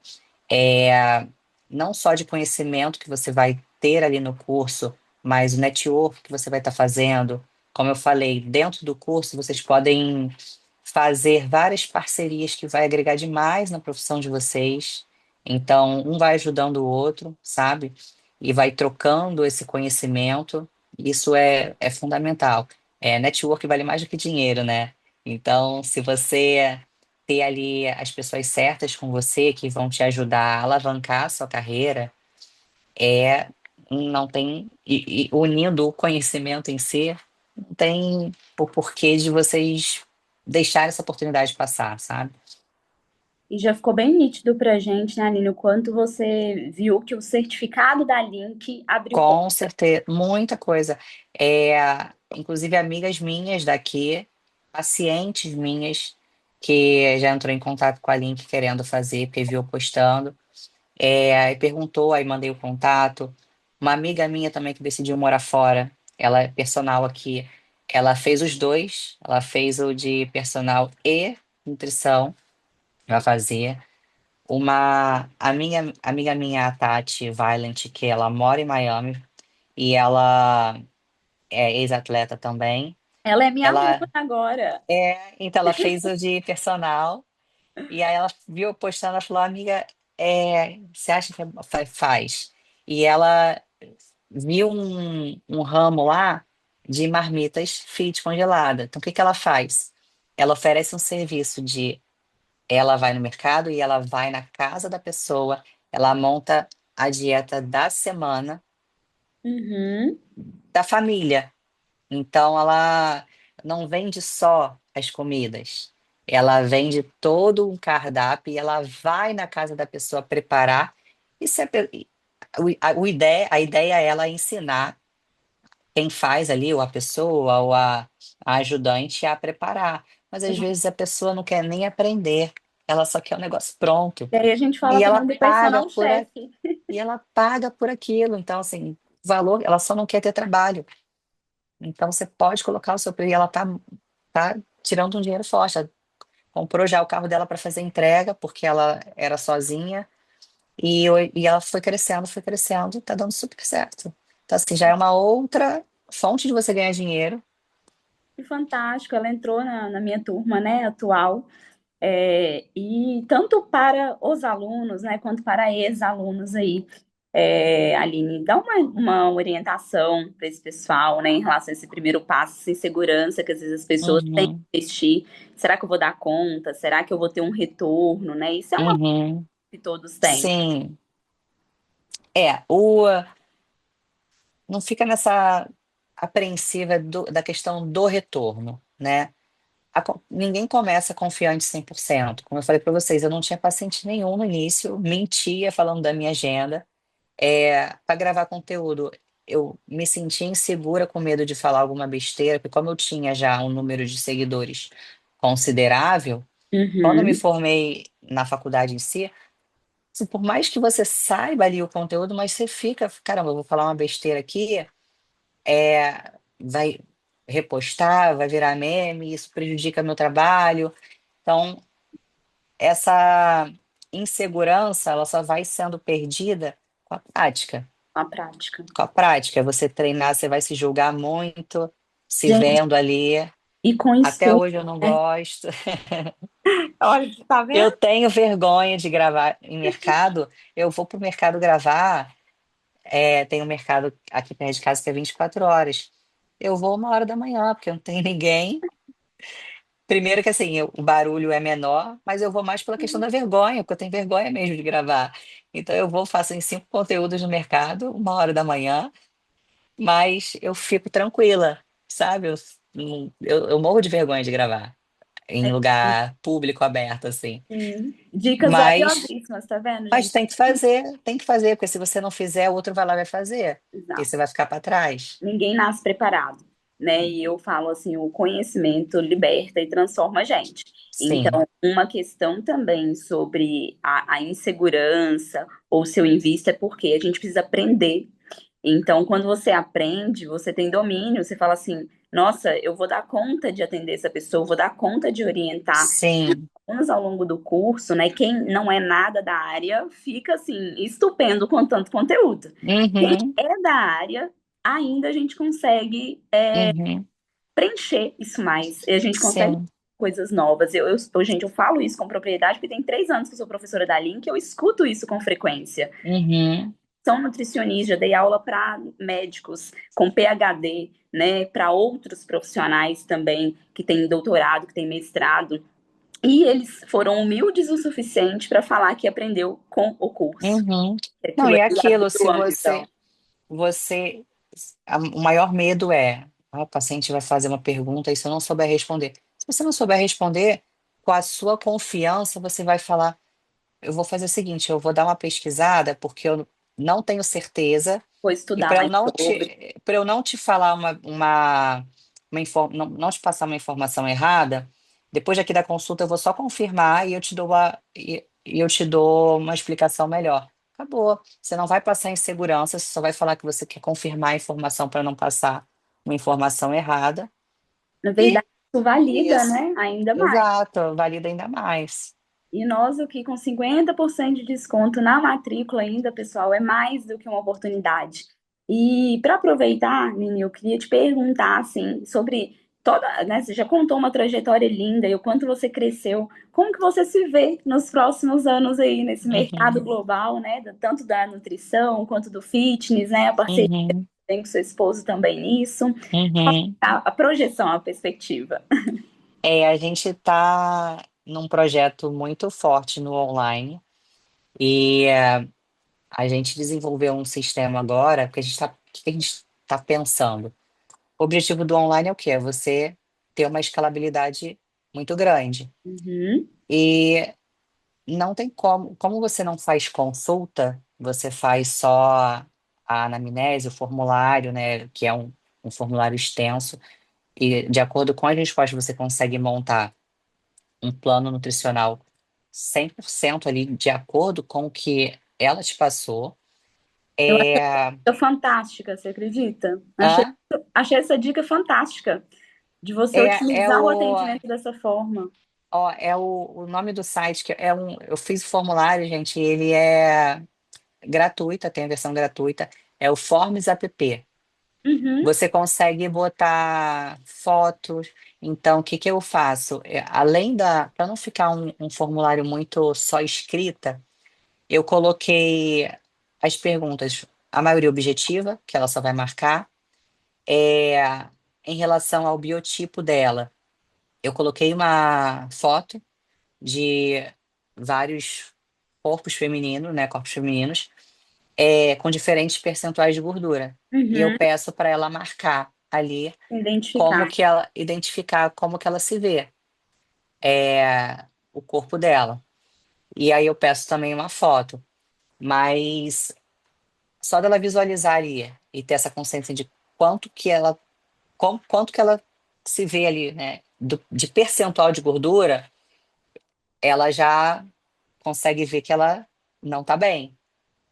É, não só de conhecimento que você vai ter ali no curso, mas o network que você vai estar fazendo. Como eu falei, dentro do curso vocês podem fazer várias parcerias que vai agregar demais na profissão de vocês. Então, um vai ajudando o outro, sabe? E vai trocando esse conhecimento. Isso é fundamental. Network vale mais do que dinheiro, né? Então, se você ter ali as pessoas certas com você que vão te ajudar a alavancar a sua carreira, é, não tem, e unindo o conhecimento em si, não tem o porquê de vocês deixarem essa oportunidade passar, sabe? E já ficou bem nítido para a gente, né, Aline, o quanto você viu que o certificado da Link abriu Com porta. certeza, muita coisa. Inclusive amigas minhas daqui, pacientes minhas, que já entrou em contato com a Link querendo fazer, porque viu eu postando. Aí perguntou, aí mandei o contato. Uma amiga minha também que decidiu morar fora, ela é personal aqui. Ela fez os dois, ela fez o de personal e nutrição, vai fazer. A minha amiga minha, a Tati Violent, que ela mora em Miami e ela é ex-atleta também. Ela é minha aluna Ela agora. então ela fez o de personal e aí ela viu eu postando, ela falou, amiga, você acha que faz? E ela viu um ramo lá de marmitas fit congelada. Então o que que ela faz? Ela oferece um serviço de ela vai no mercado e ela vai na casa da pessoa, ela monta a dieta da semana Uhum. da família. Então, ela não vende só as comidas, ela vende todo um cardápio e ela vai na casa da pessoa preparar. Isso é, a ideia é ela ensinar quem faz ali, ou a pessoa, ou a ajudante, a preparar. Mas às vezes a pessoa não quer nem aprender, ela só quer o negócio pronto. E aí a gente fala E ela também do paga personal por, chef. e ela paga por aquilo. Então, assim, valor, ela só não quer ter trabalho. Então, você pode colocar o seu preço, e ela tá tirando um dinheiro forte. Ela comprou já o carro dela para fazer entrega, porque ela era sozinha, e ela foi crescendo, tá dando super certo. Então, assim, já é uma outra fonte de você ganhar dinheiro. Que fantástico, ela entrou na minha turma, né, atual. E tanto para os alunos, né, quanto para ex-alunos aí. Aline, dá uma orientação para esse pessoal, né, em relação a esse primeiro passo, essa insegurança que às vezes as pessoas têm que Uhum, investir. Será que eu vou dar conta? Será que eu vou ter um retorno, né? Isso é uma coisa uhum. que todos têm. Sim. O não fica nessa apreensiva da questão do retorno, né? Ninguém começa confiante 100%. Como eu falei para vocês, eu não tinha paciente nenhum no início, mentia falando da minha agenda. Para gravar conteúdo, eu me sentia insegura com medo de falar alguma besteira, porque como eu tinha já um número de seguidores considerável, quando eu me Uhum, formei na faculdade em si, assim, por mais que você saiba ali o conteúdo, mas você fica, caramba, eu vou falar uma besteira aqui, vai repostar, vai virar meme, isso prejudica meu trabalho. Então, essa insegurança, ela só vai sendo perdida com a prática. a prática. Com a prática, você treinar, você vai se julgar muito, se Gente, vendo ali. e com Até estudo, hoje eu não né? gosto. Olha, tá Eu vendo? tenho vergonha de gravar em mercado. Eu vou pro mercado gravar. Tem um mercado aqui perto de casa que é 24 horas. Eu vou 1 hora da manhã, porque não tem ninguém. Primeiro que assim, o barulho é menor, mas eu vou mais pela questão da vergonha, porque eu tenho vergonha mesmo de gravar. Então eu vou, faço em 5 conteúdos no mercado, 1 hora da manhã, mas eu fico tranquila, sabe? Eu morro de vergonha de gravar em lugar público aberto, assim. Sim. Dicas Mas, valiosíssimas, tá vendo, mas gente? tem que fazer, porque se você não fizer, o outro vai lá e vai fazer. E Exato. você vai ficar para trás. Ninguém nasce preparado, né? E eu falo assim, o conhecimento liberta e transforma a gente. Sim. Então, uma questão também sobre a insegurança ou seu invista é porque a gente precisa aprender. Então, quando você aprende, você tem domínio, você fala assim, nossa, eu vou dar conta de atender essa pessoa, eu vou dar conta de orientar. Sim. Alunos ao longo do curso, né? Quem não é nada da área fica assim, estupendo com tanto conteúdo. Quem Uhum, é da área, ainda a gente consegue uhum, preencher isso mais. E a gente consegue sim. coisas novas. Gente, eu falo isso com propriedade, porque tem 3 anos que eu sou professora da Link, eu escuto isso com frequência. Uhum, Sou nutricionista, já dei aula para médicos com PhD, né, para outros profissionais também que têm doutorado, que têm mestrado. E eles foram humildes o suficiente para falar que aprendeu com o curso. uhum. Não, Aquilo e é ali aquilo, se abriu a visão. você, o maior medo é, o paciente vai fazer uma pergunta e se eu não souber responder. Se você não souber responder, com a sua confiança, você vai falar, eu vou fazer o seguinte, eu vou dar uma pesquisada, porque eu não tenho certeza, Vou e estudar mais sobre. para eu não te falar não te passar uma informação errada, Depois daqui da consulta, eu vou só confirmar e eu te dou uma explicação melhor. Acabou. Você não vai passar insegurança, você só vai falar que você quer confirmar a informação para não passar uma informação errada. Na E verdade, isso valida, isso, né? Ainda mais. exato, valida ainda mais. E nós aqui com 50% de desconto na matrícula ainda, pessoal, é mais do que uma oportunidade. E para aproveitar, Nini, eu queria te perguntar assim sobre toda, né, você já contou uma trajetória linda e o quanto você cresceu. Como que você se vê nos próximos anos aí nesse mercado Uhum, global, né, tanto da nutrição quanto do fitness, né, a parceria uhum, que tem com seu esposo também nisso, uhum. a projeção, a perspectiva. A gente está num projeto muito forte no online e a gente desenvolveu um sistema agora, porque o que a gente está pensando? O objetivo do online é o quê? É você ter uma escalabilidade muito grande. Uhum. E não tem como você não faz consulta, você faz só a anamnese, o formulário, né, que é um formulário extenso, e de acordo com as respostas você consegue montar um plano nutricional 100% ali, de acordo com o que ela te passou. Eu É, achei fantástica, você acredita? hã? Achei essa dica fantástica de você É utilizar o o, atendimento dessa forma. ó, é o nome do site, que é eu fiz o formulário, gente, ele é gratuito, tem a versão gratuita, é o Forms app. Uhum. Você consegue botar fotos. Então, o que que eu faço? Para não ficar um formulário muito só escrita, eu coloquei as perguntas, a maioria objetiva, que ela só vai marcar, é, em relação ao biotipo dela. Eu coloquei uma foto de vários corpos femininos, né, corpos femininos, com diferentes percentuais de gordura. E eu Uhum. peço para ela marcar ali como Identificar. que ela identificar como que ela se vê, o corpo dela. E aí eu peço também uma foto, mas só dela visualizar ali e ter essa consciência de quanto que ela quanto que ela se vê ali, né, de percentual de gordura, ela já consegue ver que ela não tá bem.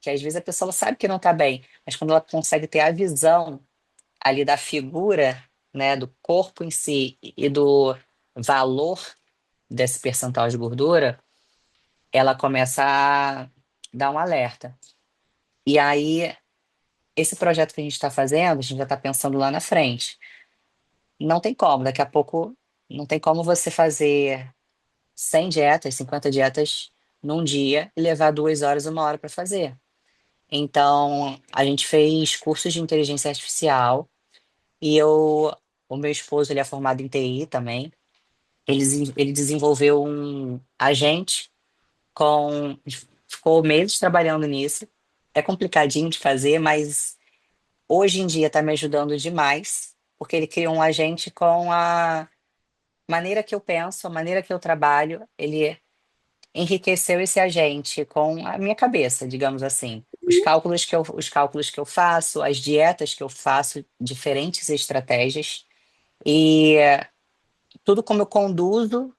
Que às vezes a pessoa sabe que não tá bem, mas quando ela consegue ter a visão ali da figura, né, do corpo em si e do valor desse percentual de gordura, ela começa a dar um alerta. E aí, esse projeto que a gente está fazendo, a gente já está pensando lá na frente. Não tem como, daqui a pouco, não tem como você fazer 100 dietas, 50 dietas num dia e levar 2 horas, 1 hora para fazer. Então, a gente fez cursos de inteligência artificial e o meu esposo, ele é formado em TI também. Ele desenvolveu um agente com, ficou meses trabalhando nisso. É complicadinho de fazer, mas hoje em dia está me ajudando demais, porque ele criou um agente com a maneira que eu penso, a maneira que eu trabalho. Ele enriqueceu esse agente com a minha cabeça, digamos assim. Os cálculos que eu faço, as dietas que eu faço, diferentes estratégias e tudo como eu conduzo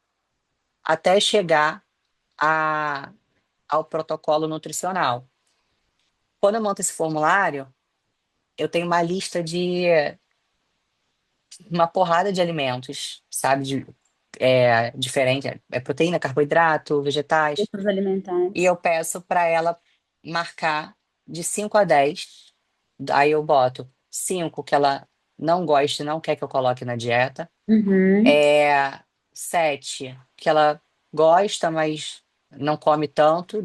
até chegar a, ao protocolo nutricional. Quando eu monto esse formulário, eu tenho uma lista de uma porrada de alimentos, sabe? Diferente, é proteína, carboidrato, vegetais. Recursos E alimentares. eu peço para ela marcar de 5 a 10. Aí eu boto 5 que ela não gosta e não quer que eu coloque na dieta. Uhum. 7 que ela gosta, mas não come tanto.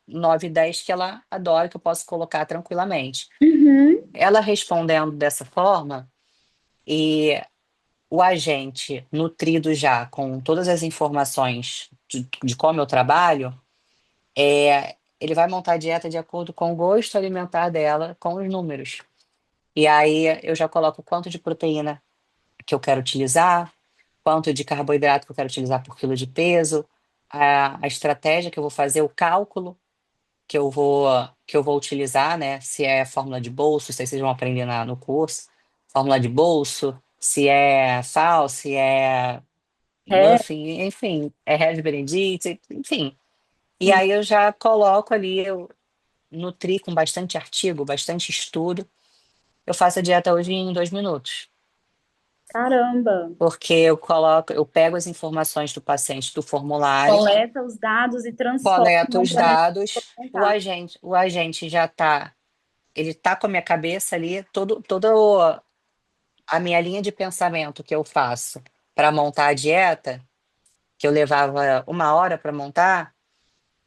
9 e 10 que ela adora, que eu posso colocar tranquilamente. Uhum. Ela respondendo dessa forma e o agente nutrido já com todas as informações de como eu trabalho, ele vai montar a dieta de acordo com o gosto alimentar dela, com os números. E aí eu já coloco quanto de proteína que eu quero utilizar, quanto de carboidrato que eu quero utilizar por quilo de peso, a estratégia que eu vou fazer, o cálculo que eu vou utilizar, né? Se é fórmula de bolso, se vocês vão aprender no curso, fórmula de bolso, se é FAO, se é É, Enfim, enfim, é Red Benedict, enfim. E aí eu já coloco ali, eu nutri com bastante artigo, bastante estudo. Eu faço a dieta hoje em 2 minutos. caramba. Porque eu coloco, eu pego as informações do paciente do formulário, Coleta os dados e coleto transformam os para me dados, contar. o agente já está, ele está com a minha cabeça ali, toda a minha linha de pensamento que eu faço para montar a dieta, que eu levava 1 hora para montar,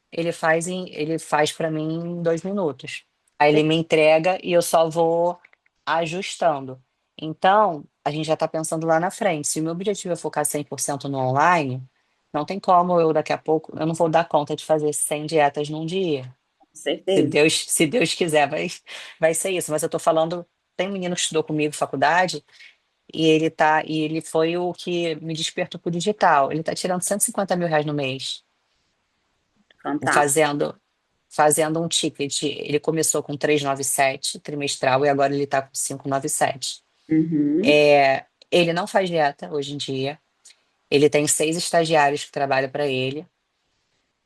ele faz para mim em 2 minutos. Aí ele me entrega e eu só vou ajustando. Então, a gente já está pensando lá na frente. Se o meu objetivo é focar 100% no online, não tem como eu daqui a pouco, eu não vou dar conta de fazer 100 dietas num dia. Com Se certeza. Deus, se Deus quiser, vai ser isso. Mas eu estou falando, tem um menino que estudou comigo faculdade e ele foi o que me despertou pro digital. Ele está tirando R$ 150 mil no mês, Fantástico. fazendo fazendo um ticket. Ele começou com 397 trimestral e agora ele está com 597. Uhum. Ele não faz dieta hoje em dia. Ele tem 6 estagiários que trabalham para ele.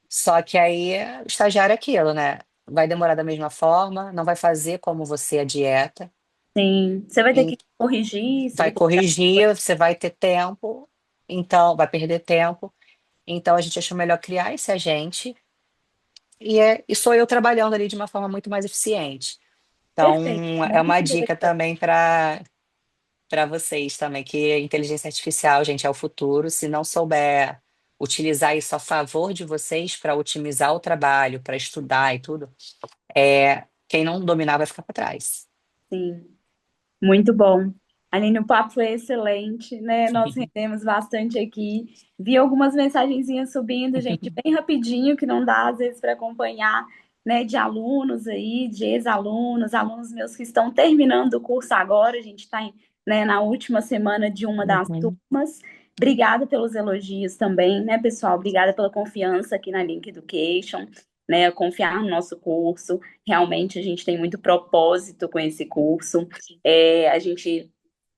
Só que aí, o estagiário é aquilo, né? Vai demorar da mesma forma, não vai fazer como você a dieta, Sim. Você vai ter em- que corrigir, você vai vai ter que dar. corrigir, você vai ter tempo, então vai perder tempo. Então a gente achou melhor criar esse agente e sou eu trabalhando ali de uma forma muito mais eficiente. Perfeito. Então, é Muito uma dica interessante. também para vocês também, que a inteligência artificial, gente, é o futuro. Se não souber utilizar isso a favor de vocês para otimizar o trabalho, para estudar e tudo, quem não dominar vai ficar para trás. Sim. Muito bom. Aline, o papo foi excelente, né? Nós rendemos bastante aqui. Vi algumas mensagenzinhas subindo, gente, bem rapidinho, que não dá às vezes para acompanhar, né? De alunos aí, de ex-alunos, alunos meus que estão terminando o curso agora. A gente está, né, na última semana de uma das Uhum, turmas. Obrigada pelos elogios também, né, pessoal? Obrigada pela confiança aqui na Link Education, né? Confiar no nosso curso. Realmente a gente tem muito propósito com esse curso. A gente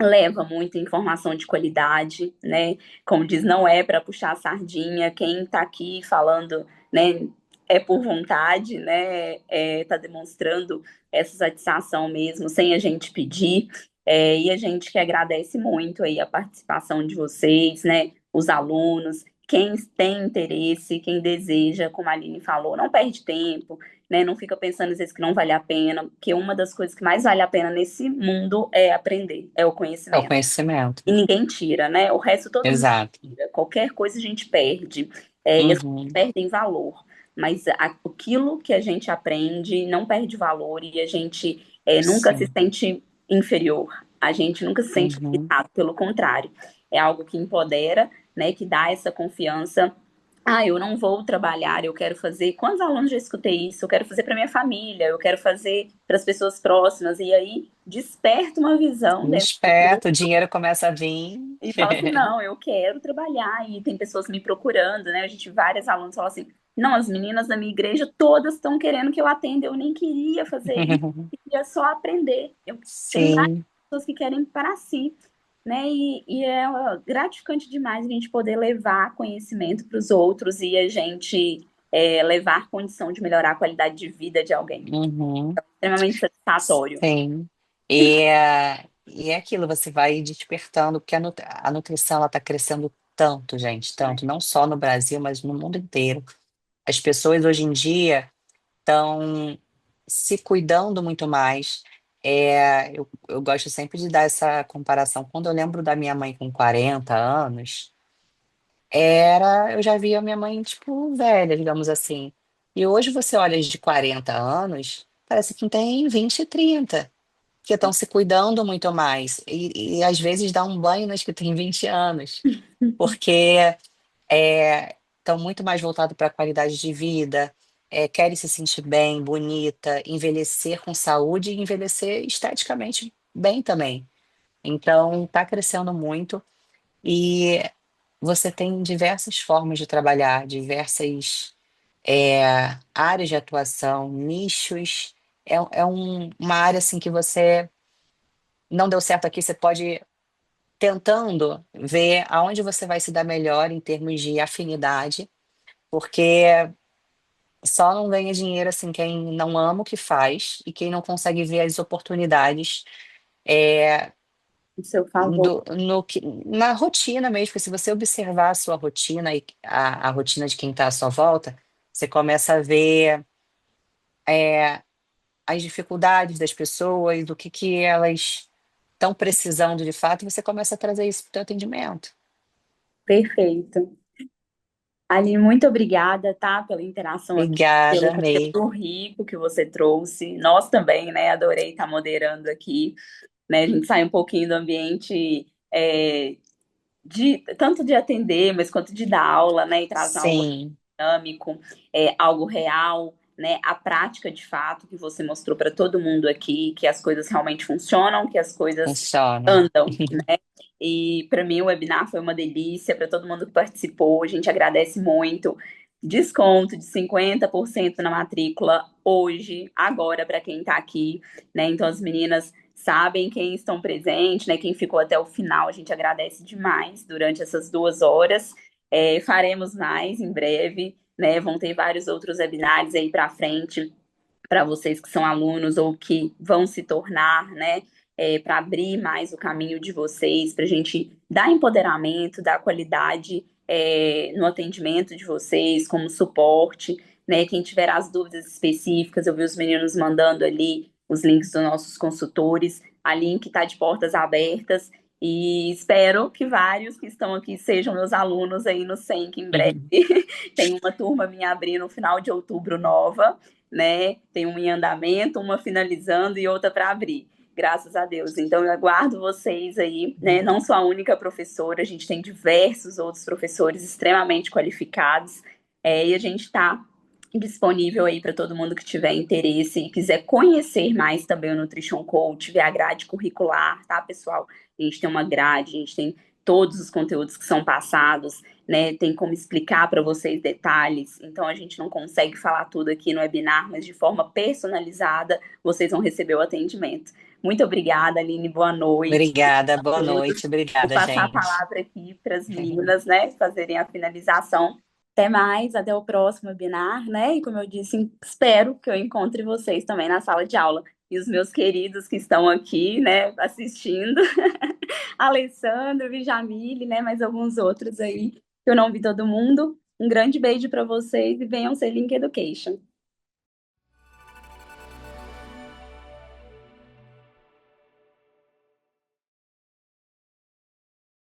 leva muita informação de qualidade, né? Como diz, não é para puxar a sardinha. Quem está aqui falando, né, é por vontade, né? Tá demonstrando essa satisfação mesmo, sem a gente pedir. E a gente que agradece muito aí a participação de vocês, né? Os alunos, quem tem interesse, quem deseja, como a Aline falou, não perde tempo, né? Não fica pensando às vezes que não vale a pena, porque uma das coisas que mais vale a pena nesse mundo é aprender, é o é o conhecimento. conhecimento. E ninguém tira, né? O resto todo mundo Exato. tira. Qualquer coisa a gente perde, e as coisas Uhum, perdem valor. Mas aquilo que a gente aprende não perde valor e a gente nunca se sim. sente inferior. A gente nunca se sente Uhum, limitado, pelo contrário. É algo que empodera, né? Que dá essa confiança. Ah, eu não vou trabalhar, eu quero fazer. Quantos alunos já escutei isso? Eu quero fazer para minha família, eu quero fazer para as pessoas próximas. E aí desperta uma visão dentro do grupo esperto, o dinheiro começa a vir. e fala assim: não, eu quero trabalhar. E tem pessoas me procurando, né? A gente, vários alunos falam assim: não, as meninas da minha igreja todas estão querendo que eu atenda. Eu nem queria fazer isso, eu queria só aprender. Tem várias Sim. pessoas que querem para si, né? E é gratificante demais a gente poder levar conhecimento para os outros e a gente levar condição de melhorar a qualidade de vida de alguém. Uhum. Extremamente satisfatório. Sim. E é aquilo, você vai despertando, porque a nutrição ela está crescendo tanto, gente, Né? tanto, não só no Brasil, mas no mundo inteiro. As pessoas hoje em dia estão se cuidando muito mais. Eu gosto sempre de dar essa comparação. Quando eu lembro da minha mãe com 40 anos, eu já via minha mãe, tipo, velha, digamos assim. E hoje você olha as de 40 anos, parece que tem 20 e 30 que estão se cuidando muito mais. E às vezes dá um banho nas que têm 20 anos, porque estão muito mais voltados para a qualidade de vida, querem se sentir bem, bonita, envelhecer com saúde e envelhecer esteticamente bem também. Então, está crescendo muito e você tem diversas formas de trabalhar, diversas áreas de atuação, nichos. Uma área assim que você não deu certo aqui, você pode tentando ver aonde você vai se dar melhor em termos de afinidade, porque só não ganha dinheiro assim quem não ama o que faz e quem não consegue ver as oportunidades é, Em seu favor. na rotina mesmo, porque se você observar a sua rotina e a rotina de quem está à sua volta, você começa a ver é, as dificuldades das pessoas, do que elas estão precisando de fato, e você começa a trazer isso para o teu atendimento. Perfeito. Aline, muito obrigada, tá, pela interação aqui, pelo Obrigada, amei. conteúdo rico que você trouxe. Nós também, né, adorei estar moderando aqui, né, a gente sai um pouquinho do ambiente de tanto de atender, mas quanto de dar aula, né, e trazer algo Sim, dinâmico, algo real, né, a prática de fato que você mostrou para todo mundo aqui, que as coisas realmente funcionam, que as coisas funciona. andam, né? E para mim o webinar foi uma delícia, para todo mundo que participou, a gente agradece muito. Desconto de 50% na matrícula hoje, agora, para quem está aqui, né? Então as meninas sabem quem estão presentes, né? Quem ficou até o final, a gente agradece demais durante essas 2 horas. Faremos mais em breve, né? Vão ter vários outros webinários aí para frente para vocês que são alunos ou que vão se tornar, né? Para abrir mais o caminho de vocês, para a gente dar empoderamento, dar qualidade no atendimento de vocês, como suporte, né? Quem tiver as dúvidas específicas, eu vi os meninos mandando ali os links dos nossos consultores, a link está de portas abertas. E espero que vários que estão aqui sejam meus alunos aí no SENC em breve. Uhum. Tem uma turma minha abrindo no final de outubro nova, né? Tem uma em andamento, uma finalizando e outra para abrir. Graças a Deus. Então, eu aguardo vocês aí, né? Não sou a única professora, a gente tem diversos outros professores extremamente qualificados, e a gente está disponível aí para todo mundo que tiver interesse e quiser conhecer mais também o Nutrition Coach, ver a grade curricular, tá, pessoal? A gente tem uma grade, a gente tem todos os conteúdos que são passados, né? Tem como explicar para vocês detalhes. Então a gente não consegue falar tudo aqui no webinar, mas de forma personalizada vocês vão receber o atendimento. Muito obrigada, Aline. Boa noite Obrigada, a boa todos. noite, Vou obrigada, passar a gente. palavra aqui para as meninas, né, fazerem a finalização. Até mais, até o próximo webinar, né? E como eu disse, espero que eu encontre vocês também na sala de aula. E os meus queridos que estão aqui, né, assistindo, Alessandro, Jamile, né, mais alguns outros aí, que eu não vi todo mundo. Um grande beijo para vocês e venham ser Link Education.